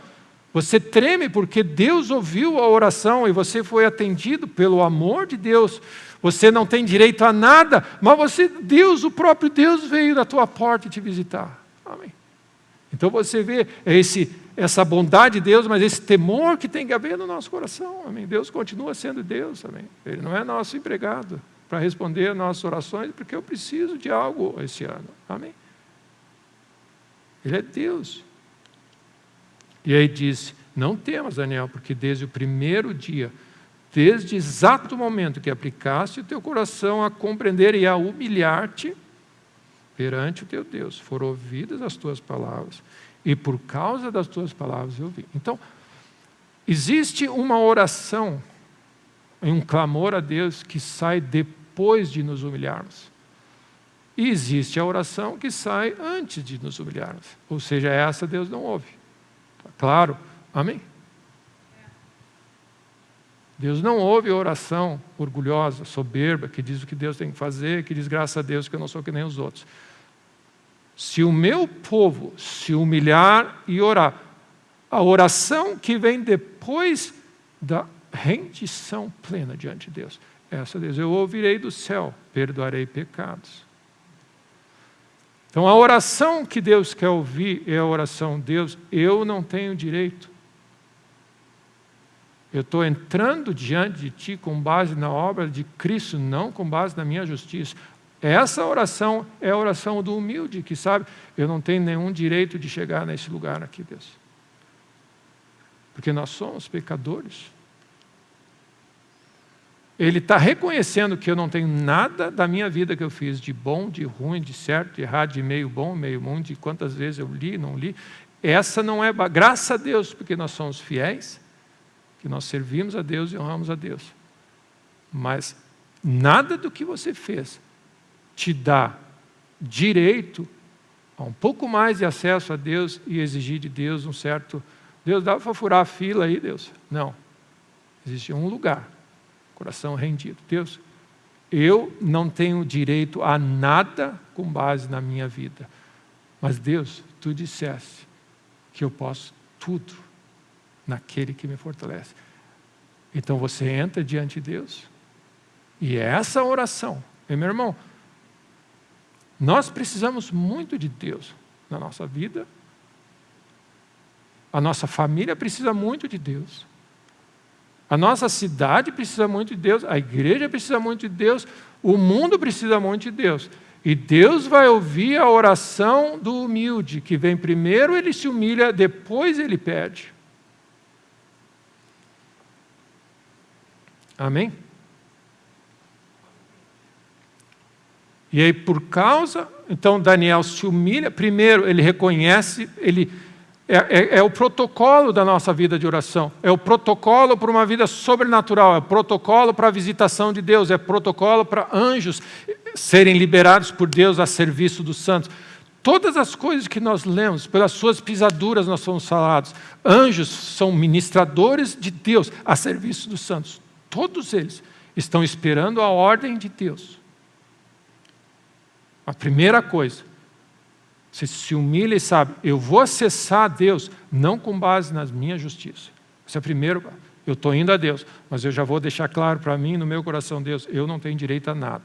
Você treme porque Deus ouviu a oração e você foi atendido pelo amor de Deus. Você não tem direito a nada, mas Deus, o próprio Deus veio na tua porta te visitar. Amém. Então você vê essa bondade de Deus, mas esse temor que tem que haver no nosso coração. Amém. Deus continua sendo Deus. Amém. Ele não é nosso empregado para responder às nossas orações, porque eu preciso de algo esse ano. Amém. Ele é Deus. E aí disse, não temas, Daniel, porque desde o primeiro dia, desde o exato momento que aplicaste o teu coração a compreender e a humilhar-te perante o teu Deus, foram ouvidas as tuas palavras, e por causa das tuas palavras eu vi. Então, existe uma oração, um clamor a Deus que sai depois de nos humilharmos. E existe a oração que sai antes de nos humilharmos. Ou seja, essa Deus não ouve. Claro, amém? Deus não ouve a oração orgulhosa, soberba, que diz o que Deus tem que fazer, que diz graças a Deus que eu não sou que nem os outros. Se o meu povo se humilhar e orar, a oração que vem depois da rendição plena diante de Deus, essa Deus, eu ouvirei do céu, perdoarei pecados. Então a oração que Deus quer ouvir é a oração, Deus, eu não tenho direito. Eu estou entrando diante de Ti com base na obra de Cristo, não com base na minha justiça. Essa oração é a oração do humilde, que sabe, eu não tenho nenhum direito de chegar nesse lugar aqui, Deus. Porque nós somos pecadores. Ele está reconhecendo que eu não tenho nada da minha vida que eu fiz, de bom, de ruim, de certo, de errado, de meio bom, meio ruim, de quantas vezes eu li, não li. Essa não é, graças a Deus, porque nós somos fiéis, que nós servimos a Deus e honramos a Deus. Mas nada do que você fez te dá direito a um pouco mais de acesso a Deus e exigir de Deus um certo... Deus, dá para furar a fila aí, Deus? Não. Existe um lugar. Coração rendido. Deus, eu não tenho direito a nada com base na minha vida. Mas Deus, Tu disseste que eu posso tudo naquele que me fortalece. Então você entra diante de Deus e é essa oração. E, meu irmão, nós precisamos muito de Deus na nossa vida. A nossa família precisa muito de Deus. A nossa cidade precisa muito de Deus, a igreja precisa muito de Deus, o mundo precisa muito de Deus. E Deus vai ouvir a oração do humilde, que vem primeiro, ele se humilha, depois ele pede. Amém? E aí, por causa, então Daniel se humilha, primeiro ele reconhece, é o protocolo da nossa vida de oração, é o protocolo para uma vida sobrenatural, é o protocolo para a visitação de Deus, é o protocolo para anjos serem liberados por Deus a serviço dos santos. Todas as coisas que nós lemos, pelas suas pisaduras nós somos salados. Anjos são ministradores de Deus a serviço dos santos. Todos eles estão esperando a ordem de Deus. A primeira coisa, você se humilha e sabe, eu vou acessar a Deus, não com base nas minhas justiças. Esse é o primeiro. Eu estou indo a Deus, mas eu já vou deixar claro para mim, no meu coração, Deus, eu não tenho direito a nada.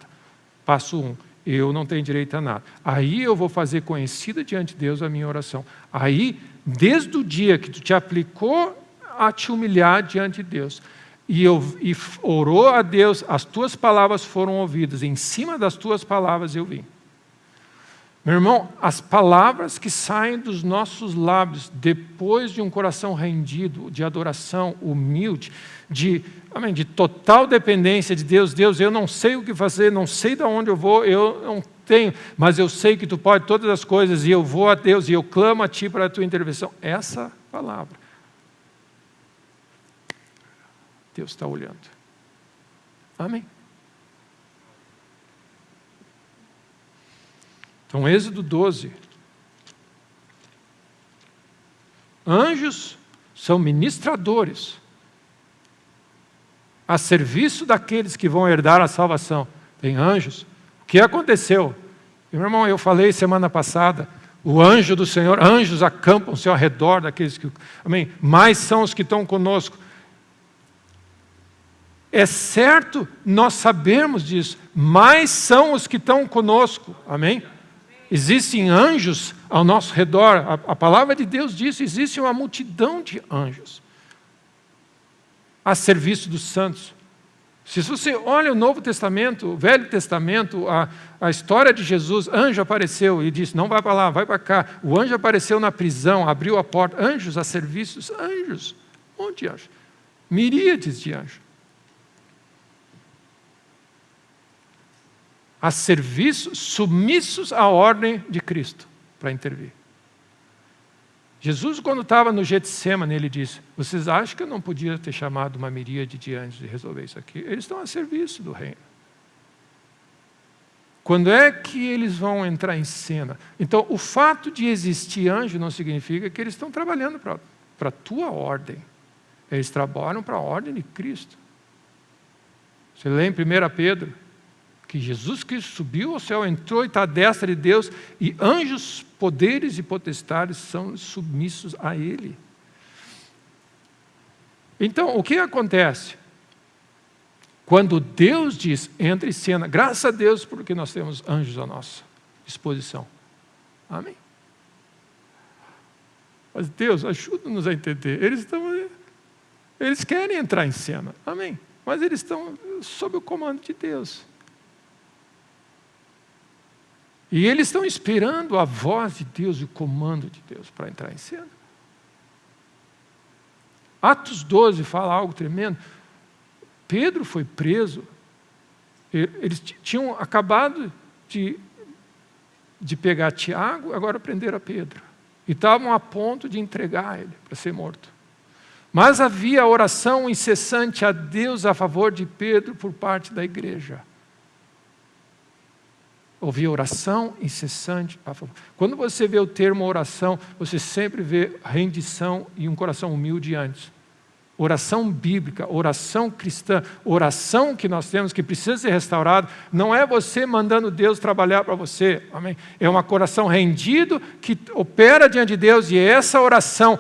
Passo 1, eu não tenho direito a nada. Aí eu vou fazer conhecida diante de Deus a minha oração. Aí, desde o dia que tu te aplicou a te humilhar diante de Deus, e orou a Deus, as tuas palavras foram ouvidas, em cima das tuas palavras eu vim. Meu irmão, as palavras que saem dos nossos lábios, depois de um coração rendido, de adoração, humilde, de total dependência de Deus. Deus, eu não sei o que fazer, não sei de onde eu vou, eu não tenho, mas eu sei que Tu pode todas as coisas, e eu vou a Deus, e eu clamo a Ti para a Tua intervenção. Essa palavra, Deus está olhando. Amém? Então, Êxodo 12. Anjos são ministradores a serviço daqueles que vão herdar a salvação. Tem anjos. O que aconteceu? Meu irmão, eu falei semana passada, o anjo do Senhor, anjos acampam-se ao redor daqueles que... Amém? Mais são os que estão conosco. É certo nós sabermos disso. Mais são os que estão conosco. Amém? Existem anjos ao nosso redor. A palavra de Deus diz que existe uma multidão de anjos a serviço dos santos. Se você olha o Novo Testamento, o Velho Testamento, a história de Jesus, anjo apareceu e disse, não vai para lá, vai para cá. O anjo apareceu na prisão, abriu a porta. Anjos a serviço dos anjos. Um monte de anjos. Miríades de anjos. A serviço, submissos à ordem de Cristo, para intervir. Jesus, quando estava no Getsêmani, ele disse, vocês acham que eu não podia ter chamado uma miríade de anjos e resolver isso aqui? Eles estão a serviço do reino. Quando é que eles vão entrar em cena? Então, o fato de existir anjo não significa que eles estão trabalhando para a tua ordem. Eles trabalham para a ordem de Cristo. Você lê em 1 Pedro, que Jesus Cristo subiu ao céu, entrou e está à destra de Deus, e anjos, poderes e potestades são submissos a Ele. Então, o que acontece? Quando Deus diz, entra em cena, graças a Deus porque nós temos anjos à nossa disposição. Amém? Mas Deus, ajuda-nos a entender. Eles querem entrar em cena. Amém? Mas eles estão sob o comando de Deus. E eles estão esperando a voz de Deus e o comando de Deus para entrar em cena. Atos 12 fala algo tremendo. Pedro foi preso. Eles tinham acabado de pegar Tiago, agora prenderam a Pedro. E estavam a ponto de entregar ele para ser morto. Mas havia oração incessante a Deus a favor de Pedro por parte da igreja. Havia oração incessante a favor. Quando você vê o termo oração, você sempre vê rendição e um coração humilde antes. Oração bíblica, oração cristã, oração que nós temos, que precisa ser restaurada, não é você mandando Deus trabalhar para você, amém? É um coração rendido que opera diante de Deus, e essa oração,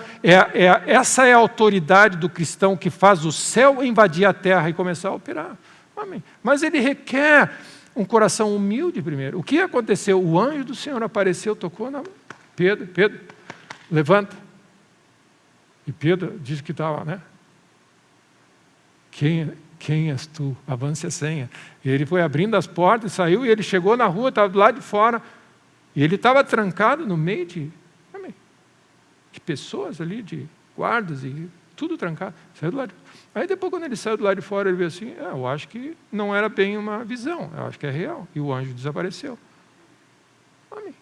essa é a autoridade do cristão que faz o céu invadir a terra e começar a operar, amém? Mas ele requer um coração humilde primeiro. O que aconteceu? O anjo do Senhor apareceu, tocou na Pedro, levanta. E Pedro disse que estava, né? quem és tu? Avance a senha. E ele foi abrindo as portas, saiu, e ele chegou na rua, estava do lado de fora, e ele estava trancado no meio de pessoas ali, de guardas, e tudo trancado. Saiu do lado de fora. Aí depois, quando ele saiu do lado de fora, ele viu assim, eu acho que não era bem uma visão, eu acho que é real. E o anjo desapareceu. Amém.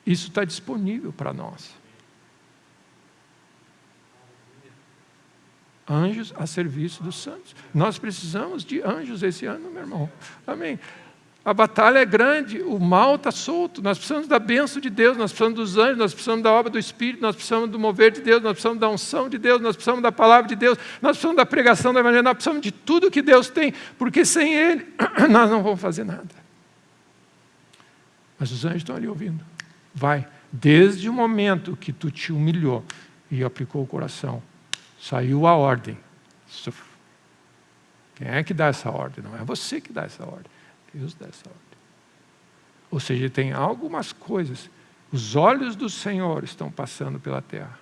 Isso está disponível para nós. Anjos a serviço dos santos. Nós precisamos de anjos esse ano, meu irmão. Amém. A batalha é grande, o mal está solto. Nós precisamos da bênção de Deus, nós precisamos dos anjos, nós precisamos da obra do Espírito, nós precisamos do mover de Deus, nós precisamos da unção de Deus, nós precisamos da palavra de Deus, nós precisamos da pregação do Evangelho, nós precisamos de tudo que Deus tem, porque sem Ele nós não vamos fazer nada. Mas os anjos estão ali ouvindo. Vai, desde o momento que tu te humilhou e aplicou o coração, saiu a ordem. Quem é que dá essa ordem? Não é você que dá essa ordem. Deus dá essa ordem. Ou seja, tem algumas coisas. Os olhos do Senhor estão passando pela terra,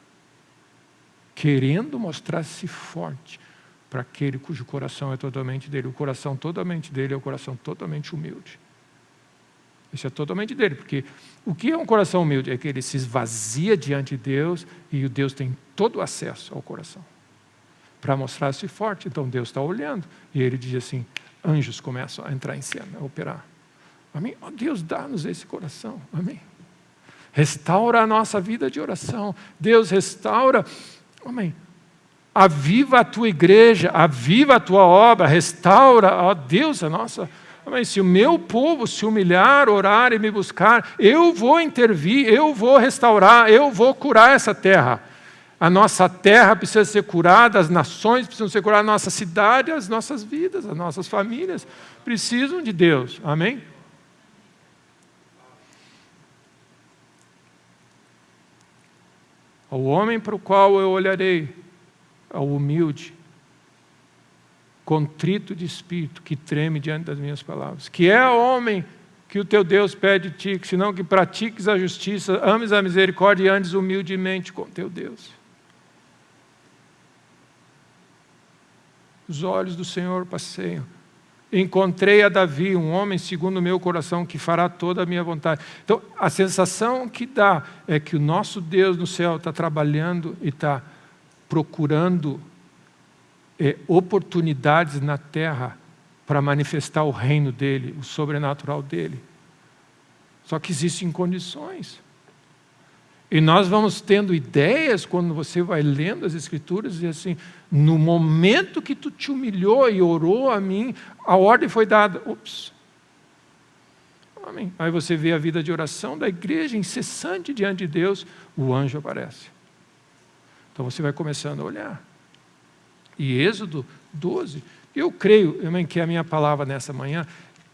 querendo mostrar-se forte para aquele cujo coração é totalmente dele. O coração totalmente dele é o coração totalmente humilde. Isso é totalmente dele, porque o que é um coração humilde? É que ele se esvazia diante de Deus e o Deus tem todo o acesso ao coração para mostrar-se forte. Então Deus está olhando e ele diz assim, anjos começam a entrar em cena, a operar. Amém? Oh, Deus, dá-nos esse coração. Amém? Restaura a nossa vida de oração. Deus, restaura. Amém? Aviva a tua igreja, aviva a tua obra, restaura, ó Deus, a nossa... Amém? Se o meu povo se humilhar, orar e me buscar, eu vou intervir, eu vou restaurar, eu vou curar essa terra. A nossa terra precisa ser curada, as nações precisam ser curadas, a nossa cidade, as nossas vidas, as nossas famílias precisam de Deus. Amém? Ao homem para o qual eu olharei, ao humilde, contrito de espírito, que treme diante das minhas palavras. Que é homem que o teu Deus pede de ti, que senão que pratiques a justiça, ames a misericórdia e andes humildemente com teu Deus. Os olhos do Senhor passeiam. Encontrei a Davi, um homem segundo o meu coração, que fará toda a minha vontade. Então, a sensação que dá é que o nosso Deus no céu está trabalhando e está procurando oportunidades na terra para manifestar o reino dele, o sobrenatural dele. Só que existem condições. E nós vamos tendo ideias quando você vai lendo as Escrituras e assim, no momento que tu te humilhou e orou a mim, a ordem foi dada. Ups. Amém. Aí você vê a vida de oração da igreja incessante diante de Deus, o anjo aparece. Então você vai começando a olhar. E Êxodo 12, eu creio, irmão, que a minha palavra nessa manhã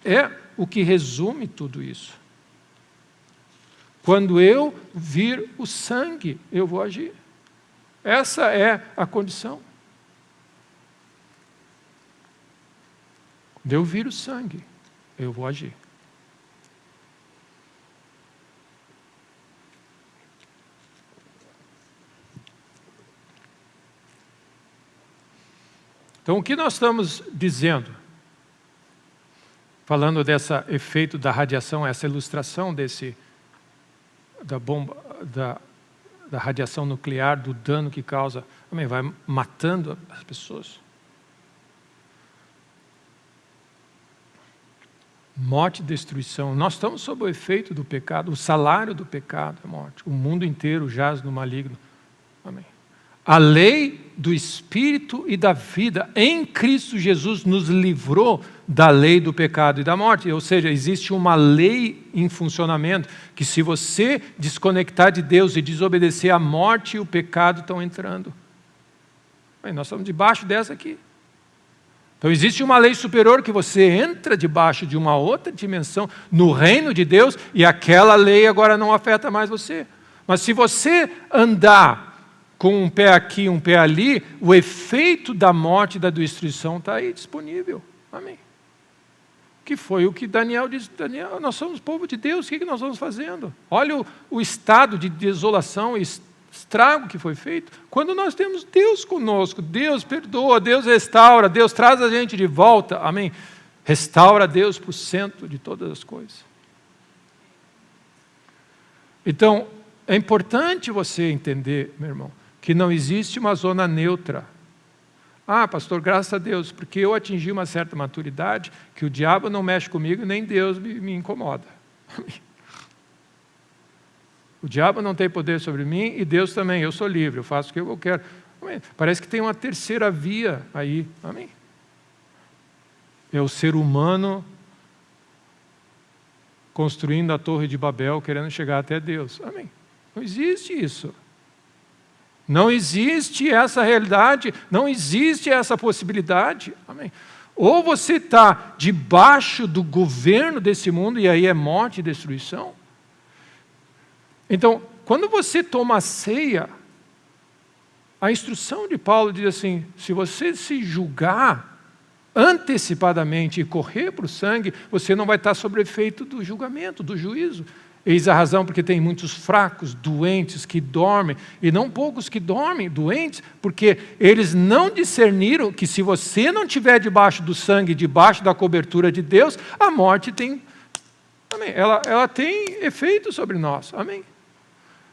é o que resume tudo isso. Quando eu vir o sangue, eu vou agir. Essa é a condição. Quando eu vir o sangue, eu vou agir. Então, o que nós estamos dizendo? Falando desse efeito da radiação, essa ilustração da bomba, da radiação nuclear, do dano que causa, também vai matando as pessoas. Morte e destruição. Nós estamos sob o efeito do pecado, o salário do pecado é morte. O mundo inteiro jaz no maligno. Amém. A lei do Espírito e da vida em Cristo Jesus nos livrou da lei do pecado e da morte. Ou seja, existe uma lei em funcionamento que se você desconectar de Deus e desobedecer, a morte e o pecado estão entrando. Bem, nós estamos debaixo dessa aqui. Então existe uma lei superior que você entra debaixo de uma outra dimensão no reino de Deus e aquela lei agora não afeta mais você. Mas se você andar com um pé aqui, um pé ali, o efeito da morte e da destruição está aí disponível. Amém. Que foi o que Daniel disse. Daniel, nós somos povo de Deus, o que nós vamos fazendo? Olha o estado de desolação, estrago que foi feito, quando nós temos Deus conosco, Deus perdoa, Deus restaura, Deus traz a gente de volta, amém? Restaura Deus para o centro de todas as coisas. Então, é importante você entender, meu irmão, que não existe uma zona neutra. Ah, pastor, graças a Deus, porque eu atingi uma certa maturidade, que o diabo não mexe comigo, nem Deus me incomoda. O diabo não tem poder sobre mim e Deus também, eu sou livre, eu faço o que eu quero. Amém. Parece que tem uma terceira via aí, amém? É o ser humano construindo a torre de Babel, querendo chegar até Deus. Amém. Não existe isso. Não existe essa realidade, não existe essa possibilidade. Amém. Ou você está debaixo do governo desse mundo, e aí é morte e destruição. Então, quando você toma a ceia, a instrução de Paulo diz assim, se você se julgar antecipadamente e correr para o sangue, você não vai estar sob efeito do julgamento, do juízo. Eis a razão porque tem muitos fracos, doentes, que dormem, e não poucos que dormem, doentes, porque eles não discerniram que se você não estiver debaixo do sangue, debaixo da cobertura de Deus, a morte tem, amém, ela tem efeito sobre nós, amém.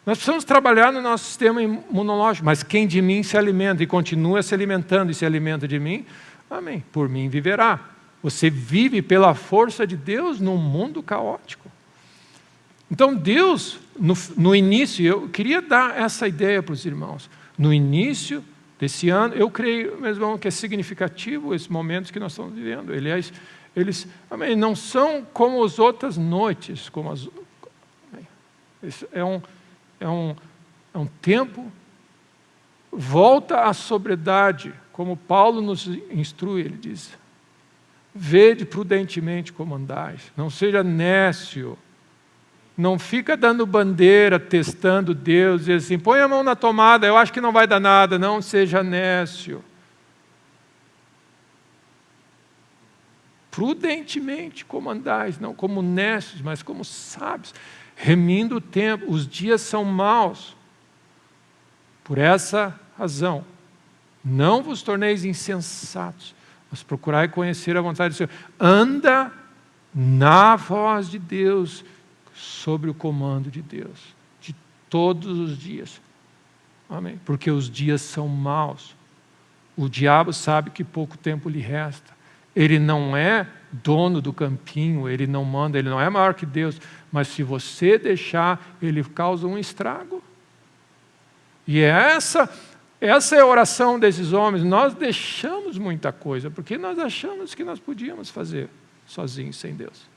Nós precisamos trabalhar no nosso sistema imunológico, mas quem de mim se alimenta e continua se alimentando e se alimenta de mim, amém, por mim viverá. Você vive pela força de Deus num mundo caótico. Então Deus, no início, eu queria dar essa ideia para os irmãos. No início desse ano, eu creio, meus irmãos, que é significativo esses momentos que nós estamos vivendo. Aliás, eles amém, não são como as outras noites. É um tempo, volta à sobriedade, como Paulo nos instrui, ele diz. Vede prudentemente como andais, não seja nécio. Não fica dando bandeira, testando Deus, e assim, põe a mão na tomada, eu acho que não vai dar nada, não seja nécio. Prudentemente como andais, não como nécios, mas como sábios, remindo o tempo, os dias são maus. Por essa razão, não vos torneis insensatos, mas procurai conhecer a vontade do Senhor. Anda na voz de Deus, sobre o comando de Deus, de todos os dias. Amém? Porque os dias são maus. O diabo sabe que pouco tempo lhe resta. Ele não é dono do campinho, ele não manda, ele não é maior que Deus, mas se você deixar, ele causa um estrago. E essa é a oração desses homens. Nós deixamos muita coisa, porque nós achamos que nós podíamos fazer sozinhos, sem Deus.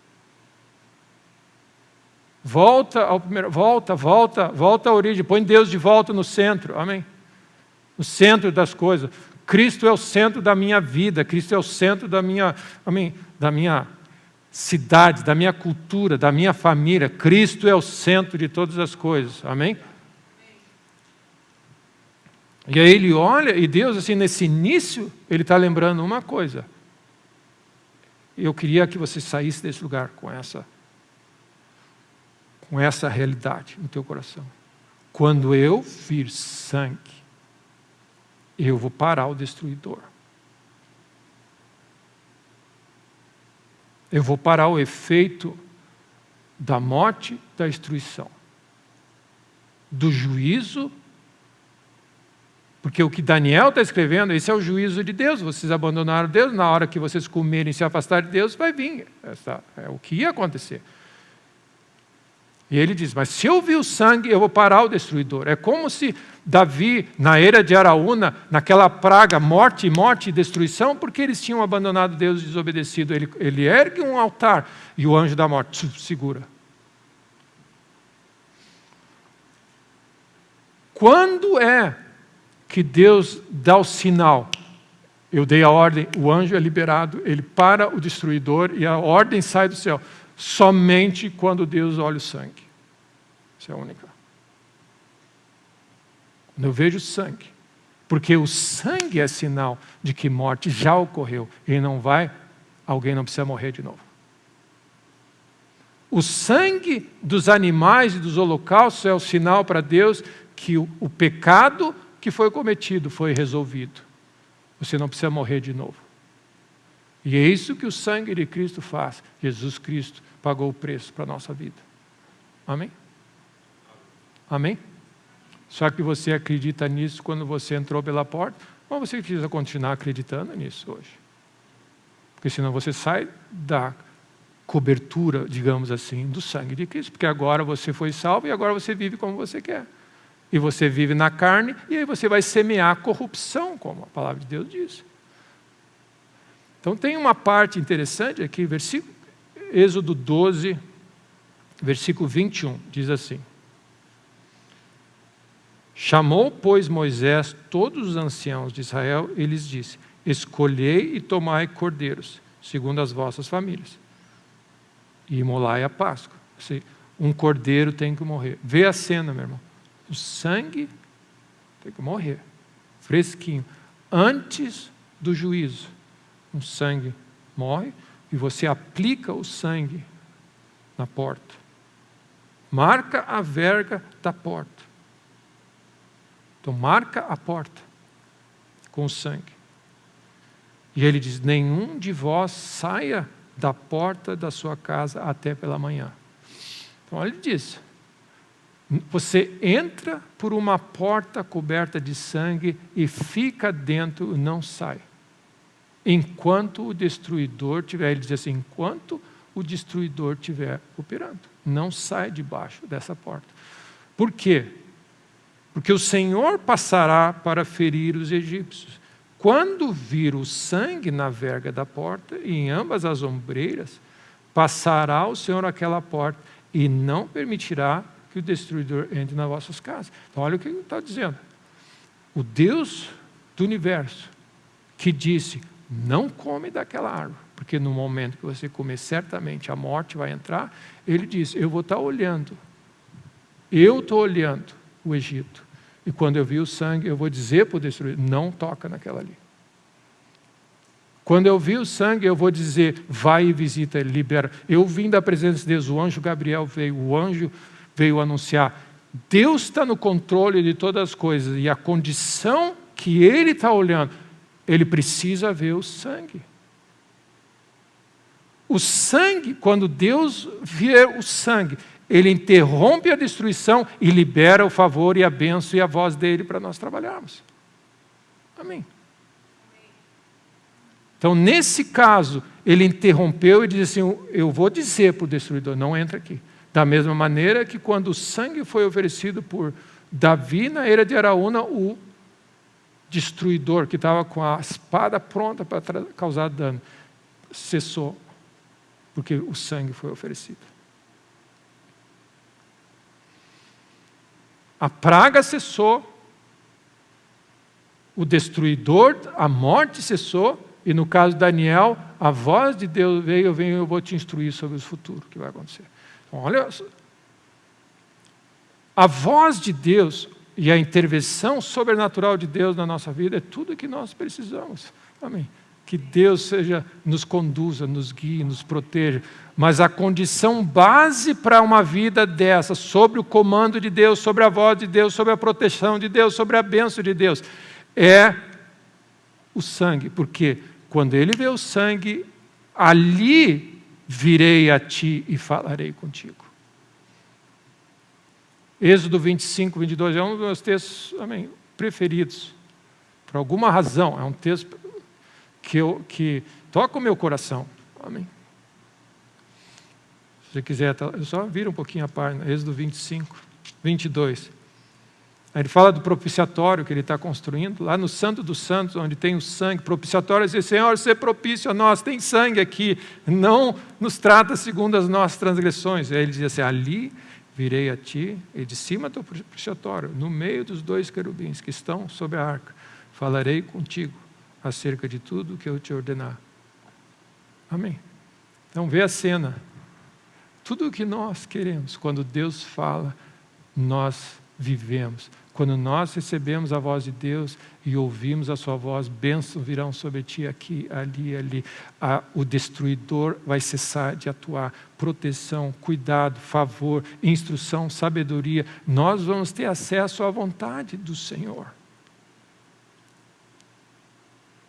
Volta ao primeiro, volta à origem, põe Deus de volta no centro, amém? No centro das coisas. Cristo é o centro da minha vida, Cristo é o centro da minha, amém, da minha cidade, da minha cultura, da minha família. Cristo é o centro de todas as coisas, amém? E aí ele olha, e Deus, assim, nesse início, ele está lembrando uma coisa. Eu queria que você saísse desse lugar com essa realidade no teu coração. Quando eu vir sangue, eu vou parar o destruidor. Eu vou parar o efeito da morte, da destruição, do juízo, porque o que Daniel está escrevendo, esse é o juízo de Deus. Vocês abandonaram Deus, na hora que vocês comerem e se afastarem de Deus, vai vir. É o que ia acontecer. E ele diz, mas se eu vir o sangue, eu vou parar o destruidor. É como se Davi, na era de Araúna, naquela praga, morte e destruição, porque eles tinham abandonado Deus e desobedecido. Ele ergue um altar e o anjo da morte segura. Quando é que Deus dá o sinal? Eu dei a ordem, o anjo é liberado, ele para o destruidor e a ordem sai do céu. Somente quando Deus olha o sangue. Isso é a única. Quando eu vejo sangue. Porque o sangue é sinal de que morte já ocorreu. E alguém não precisa morrer de novo. O sangue dos animais e dos holocaustos é o sinal para Deus que o pecado que foi cometido foi resolvido. Você não precisa morrer de novo. E é isso que o sangue de Cristo faz. Jesus Cristo pagou o preço para a nossa vida. Amém? Amém? Só que você acredita nisso quando você entrou pela porta, ou você precisa continuar acreditando nisso hoje? Porque senão você sai da cobertura, digamos assim, do sangue de Cristo. Porque agora você foi salvo e agora você vive como você quer. E você vive na carne e aí você vai semear corrupção, como a palavra de Deus diz. Então tem uma parte interessante aqui, Êxodo 12, versículo 21, diz assim: chamou, pois, Moisés todos os anciãos de Israel e lhes disse: escolhei e tomai cordeiros, segundo as vossas famílias, e imolai a Páscoa. Um cordeiro tem que morrer. Vê a cena, meu irmão. O sangue tem que morrer, fresquinho, antes do juízo. O sangue morre e você aplica o sangue na porta. Marca a verga da porta. Então marca a porta com o sangue. E ele diz: nenhum de vós saia da porta da sua casa até pela manhã. Então ele diz: você entra por uma porta coberta de sangue e fica dentro e não sai. Enquanto o destruidor tiver, ele diz assim, enquanto o destruidor estiver operando. Não sai debaixo dessa porta. Por quê? Porque o Senhor passará para ferir os egípcios. Quando vir o sangue na verga da porta e em ambas as ombreiras, passará o Senhor aquela porta e não permitirá que o destruidor entre nas vossas casas. Então olha o que ele está dizendo. O Deus do universo que disse: não come daquela árvore, porque no momento que você comer, certamente a morte vai entrar. Ele diz: eu vou estar olhando. Eu estou olhando o Egito. E quando eu vi o sangue, eu vou dizer para o destruidor: não toca naquela ali. Quando eu vi o sangue, eu vou dizer: vai e visita ele, libera. Eu vim da presença de Deus, o anjo Gabriel veio, o anjo veio anunciar. Deus está no controle de todas as coisas, e a condição que ele está olhando, ele precisa ver o sangue. O sangue, quando Deus vê o sangue, ele interrompe a destruição e libera o favor e a bênção e a voz dele para nós trabalharmos. Amém. Então, nesse caso, ele interrompeu e disse assim: eu vou dizer para o destruidor, não entra aqui. Da mesma maneira que quando o sangue foi oferecido por Davi na era de Araúna, o destruidor que estava com a espada pronta para causar dano, cessou, porque o sangue foi oferecido. A praga cessou, o destruidor, a morte cessou, e no caso de Daniel, a voz de Deus veio, eu vou te instruir sobre o futuro que vai acontecer. Então, olha, a voz de Deus e a intervenção sobrenatural de Deus na nossa vida é tudo o que nós precisamos. Amém. Que Deus nos conduza, nos guie, nos proteja. Mas a condição base para uma vida dessa, sobre o comando de Deus, sobre a voz de Deus, sobre a proteção de Deus, sobre a bênção de Deus, é o sangue. Porque quando ele vê o sangue, ali virei a ti e falarei contigo. Êxodo 25, 22 é um dos meus textos, amém, preferidos. Por alguma razão, é um texto que toca o meu coração. Amém. Se você quiser, só vira um pouquinho a página, Êxodo 25, 22. Aí ele fala do propiciatório que ele está construindo, lá no Santo dos Santos, onde tem o sangue. Propiciatório diz: Senhor, ser propício a nós, tem sangue aqui, não nos trata segundo as nossas transgressões. Aí ele diz assim: ali virei a ti, e de cima do propiciatório, no meio dos dois querubins que estão sobre a arca, falarei contigo acerca de tudo o que eu te ordenar. Amém. Então vê a cena. Tudo o que nós queremos, quando Deus fala, nós vivemos. Quando nós recebemos a voz de Deus e ouvimos a sua voz, bênçãos virão sobre ti aqui, ali. O destruidor vai cessar de atuar. Proteção, cuidado, favor, instrução, sabedoria. Nós vamos ter acesso à vontade do Senhor.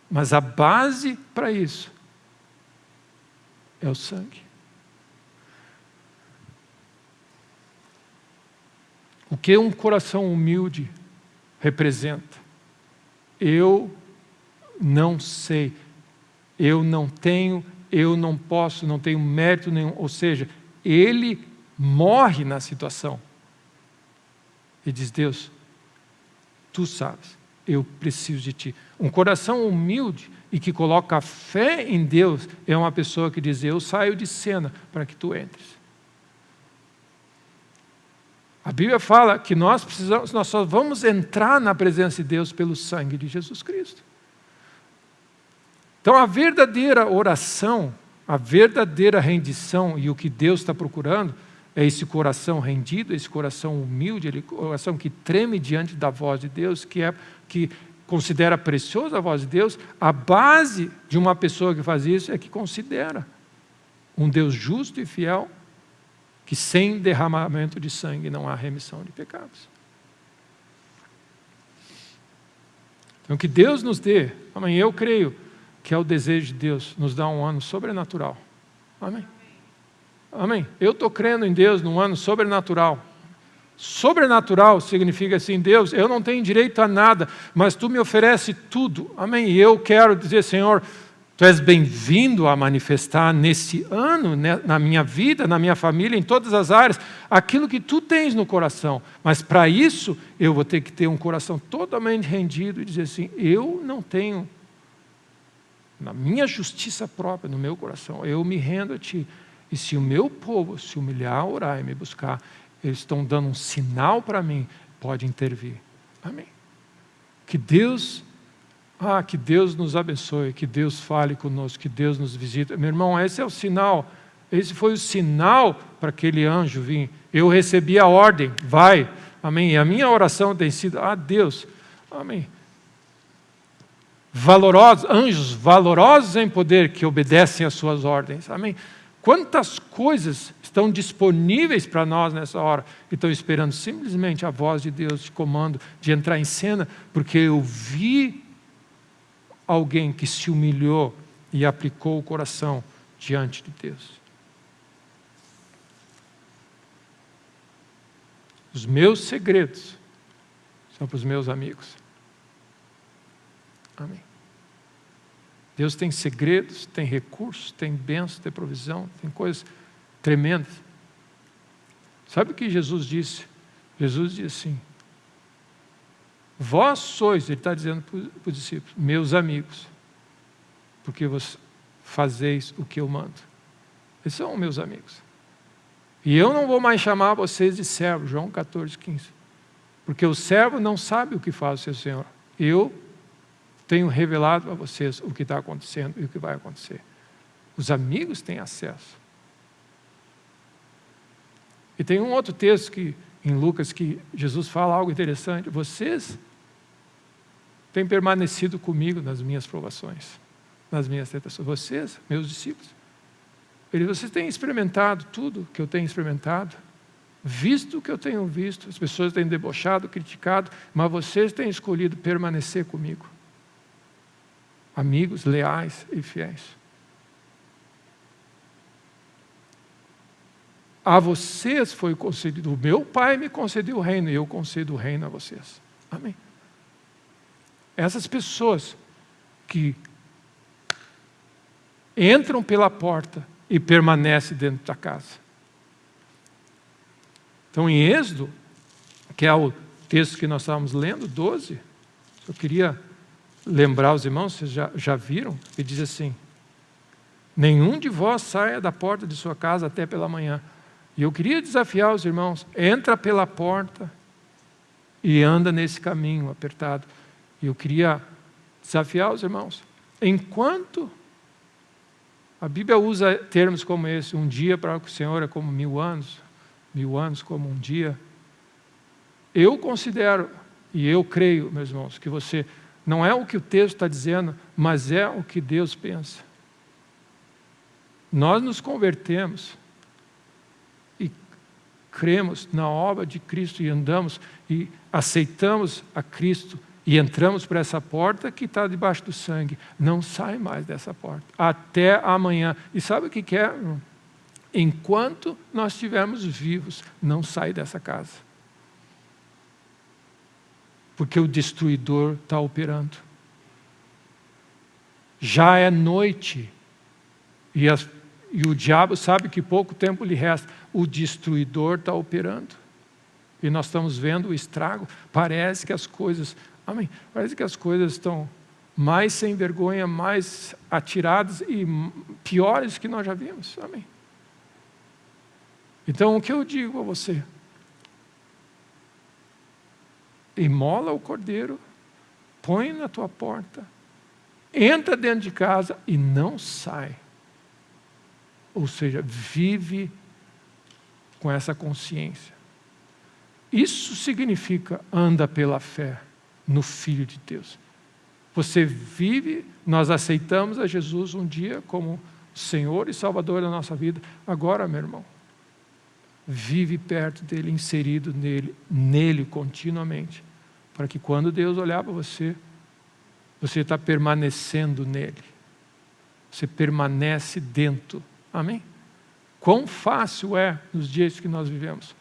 Mas a base para isso é o sangue. O que um coração humilde representa? Eu não sei, eu não tenho, eu não posso, não tenho mérito nenhum. Ou seja, ele morre na situação. E diz, Deus, tu sabes, eu preciso de ti. Um coração humilde e que coloca a fé em Deus é uma pessoa que diz, eu saio de cena para que tu entres. A Bíblia fala que nós só vamos entrar na presença de Deus pelo sangue de Jesus Cristo. Então a verdadeira oração, a verdadeira rendição e o que Deus está procurando é esse coração rendido, esse coração humilde, esse coração que treme diante da voz de Deus, que considera preciosa a voz de Deus. A base de uma pessoa que faz isso é que considera um Deus justo e fiel, que sem derramamento de sangue não há remissão de pecados. Então que Deus nos dê, amém, eu creio que é o desejo de Deus, nos dar um ano sobrenatural. Amém? Amém. Eu estou crendo em Deus num ano sobrenatural. Sobrenatural significa assim, Deus, eu não tenho direito a nada, mas Tu me oferece tudo. Amém? E eu quero dizer, Senhor, Tu és bem-vindo a manifestar nesse ano, na minha vida, na minha família, em todas as áreas, aquilo que Tu tens no coração. Mas para isso, eu vou ter que ter um coração totalmente rendido e dizer assim, eu não tenho, na minha justiça própria, no meu coração, eu me rendo a Ti. E se o meu povo se humilhar, orar e me buscar, eles estão dando um sinal para mim, pode intervir. Amém. Que Deus nos abençoe, que Deus fale conosco, que Deus nos visite. Meu irmão, esse é o sinal, esse foi o sinal para aquele anjo vir. Eu recebi a ordem, vai, amém. E a minha oração tem sido, Deus, amém. Anjos valorosos em poder que obedecem às suas ordens, amém. Quantas coisas estão disponíveis para nós nessa hora e estão esperando simplesmente a voz de Deus de comando, de entrar em cena, porque eu vi alguém que se humilhou e aplicou o coração diante de Deus. Os meus segredos são para os meus amigos. Amém. Deus tem segredos, tem recursos, tem bênçãos, tem provisão, tem coisas tremendas. Sabe o que Jesus disse? Jesus disse assim, vós sois, ele está dizendo para os discípulos, meus amigos, porque vos fazeis o que eu mando. Eles são meus amigos. E eu não vou mais chamar vocês de servos, João 14:15. Porque o servo não sabe o que faz o seu Senhor. Eu tenho revelado a vocês o que está acontecendo e o que vai acontecer. Os amigos têm acesso. E tem um outro texto em Lucas que Jesus fala algo interessante. Vocês têm permanecido comigo nas minhas provações, nas minhas tentações. Vocês, meus discípulos. Vocês têm experimentado tudo que eu tenho experimentado, visto o que eu tenho visto. As pessoas têm debochado, criticado, mas vocês têm escolhido permanecer comigo. Amigos leais e fiéis. A vocês foi concedido, o meu Pai me concedeu o reino e eu concedo o reino a vocês. Amém. Essas pessoas que entram pela porta e permanecem dentro da casa. Então em Êxodo, que é o texto que nós estávamos lendo, 12, eu queria lembrar os irmãos, vocês já viram, ele diz assim, nenhum de vós saia da porta de sua casa até pela manhã. E eu queria desafiar os irmãos, entra pela porta e anda nesse caminho apertado. E eu queria desafiar os irmãos, enquanto a Bíblia usa termos como esse, um dia para o Senhor é como 1000 anos como um dia. Eu considero, e eu creio, meus irmãos, que você, não é o que o texto está dizendo, mas é o que Deus pensa. Nós nos convertemos e cremos na obra de Cristo e andamos e aceitamos a Cristo e entramos por essa porta que está debaixo do sangue. Não sai mais dessa porta, até amanhã. E sabe o que é? Enquanto nós estivermos vivos, não sai dessa casa. Porque o destruidor está operando. Já é noite, e o diabo sabe que pouco tempo lhe resta. O destruidor está operando. E nós estamos vendo o estrago. Parece que as coisas, amém, parece que as coisas estão mais sem vergonha, mais atiradas e piores que nós já vimos. Amém. Então, o que eu digo a você? Imola o cordeiro, põe na tua porta, entra dentro de casa e não sai. Ou seja, vive com essa consciência. Isso significa anda pela fé no Filho de Deus. Você vive, nós aceitamos a Jesus um dia como Senhor e Salvador da nossa vida. Agora, meu irmão, vive perto dele, inserido nele continuamente. Para que quando Deus olhar para você, você está permanecendo nele. Você permanece dentro. Amém? Quão fácil é nos dias que nós vivemos.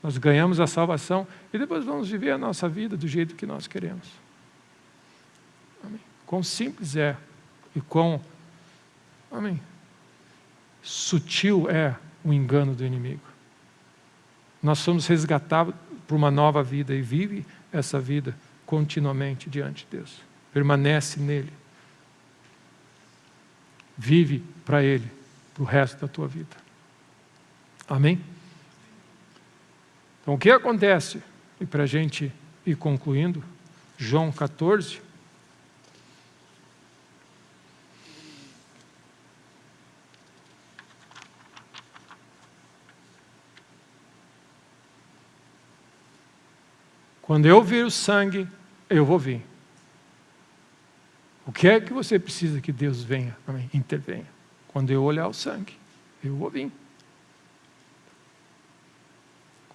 Nós ganhamos a salvação e depois vamos viver a nossa vida do jeito que nós queremos. Amém? Quão simples é e quão, amém, sutil é o engano do inimigo. Nós somos resgatados por uma nova vida e vive essa vida continuamente diante de Deus. Permanece nele. Vive para ele, para o resto da tua vida. Amém? Então, o que acontece? E para a gente ir concluindo, João 14. Quando eu vir o sangue, eu vou vir. O que é que você precisa que Deus venha? Amém? Intervenha. Quando eu olhar o sangue, eu vou vir.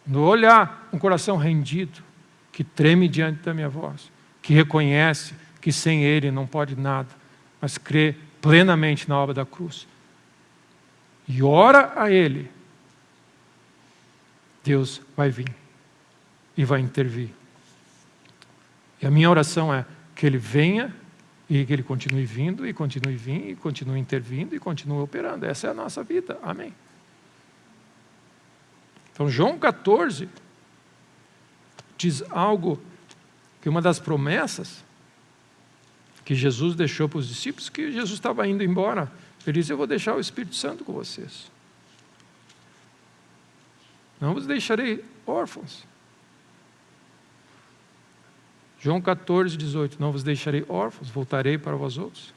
Quando eu olhar um coração rendido, que treme diante da minha voz, que reconhece que sem Ele não pode nada, mas crê plenamente na obra da cruz, e ora a Ele, Deus vai vir e vai intervir. E a minha oração é que Ele venha e que Ele continue vindo, e continue vindo, e continue intervindo, e continue operando. Essa é a nossa vida. Amém. Então, João 14 diz algo, que uma das promessas que Jesus deixou para os discípulos, que Jesus estava indo embora. Ele disse: eu vou deixar o Espírito Santo com vocês. Não vos deixarei órfãos. João 14, 18, não vos deixarei órfãos, voltarei para vós outros.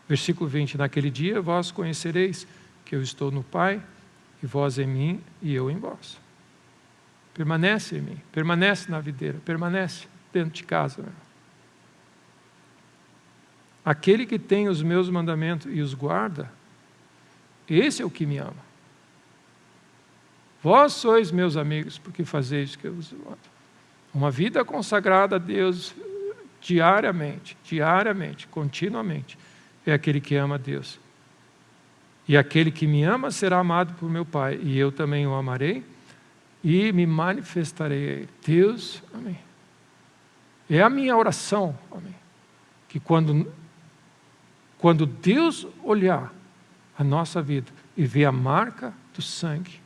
Versículo 20, naquele dia vós conhecereis que eu estou no Pai, e vós em mim, e eu em vós. Permanece em mim, permanece na videira, permanece dentro de casa. Meu. Aquele que tem os meus mandamentos e os guarda, esse é o que me ama. Vós sois meus amigos, porque fazeis o que eu vos mando. Uma vida consagrada a Deus diariamente, continuamente, é aquele que ama a Deus. E aquele que me ama será amado por meu Pai, e eu também o amarei e me manifestarei a Ele. Deus, amém. É a minha oração, amém, que quando Deus olhar a nossa vida e ver a marca do sangue,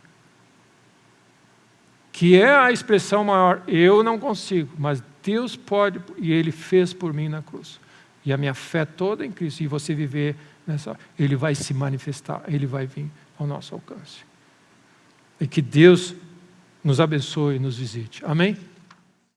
que é a expressão maior, eu não consigo, mas Deus pode, e Ele fez por mim na cruz. E a minha fé toda em Cristo, e você viver nessa, Ele vai se manifestar, Ele vai vir ao nosso alcance. E que Deus nos abençoe e nos visite. Amém?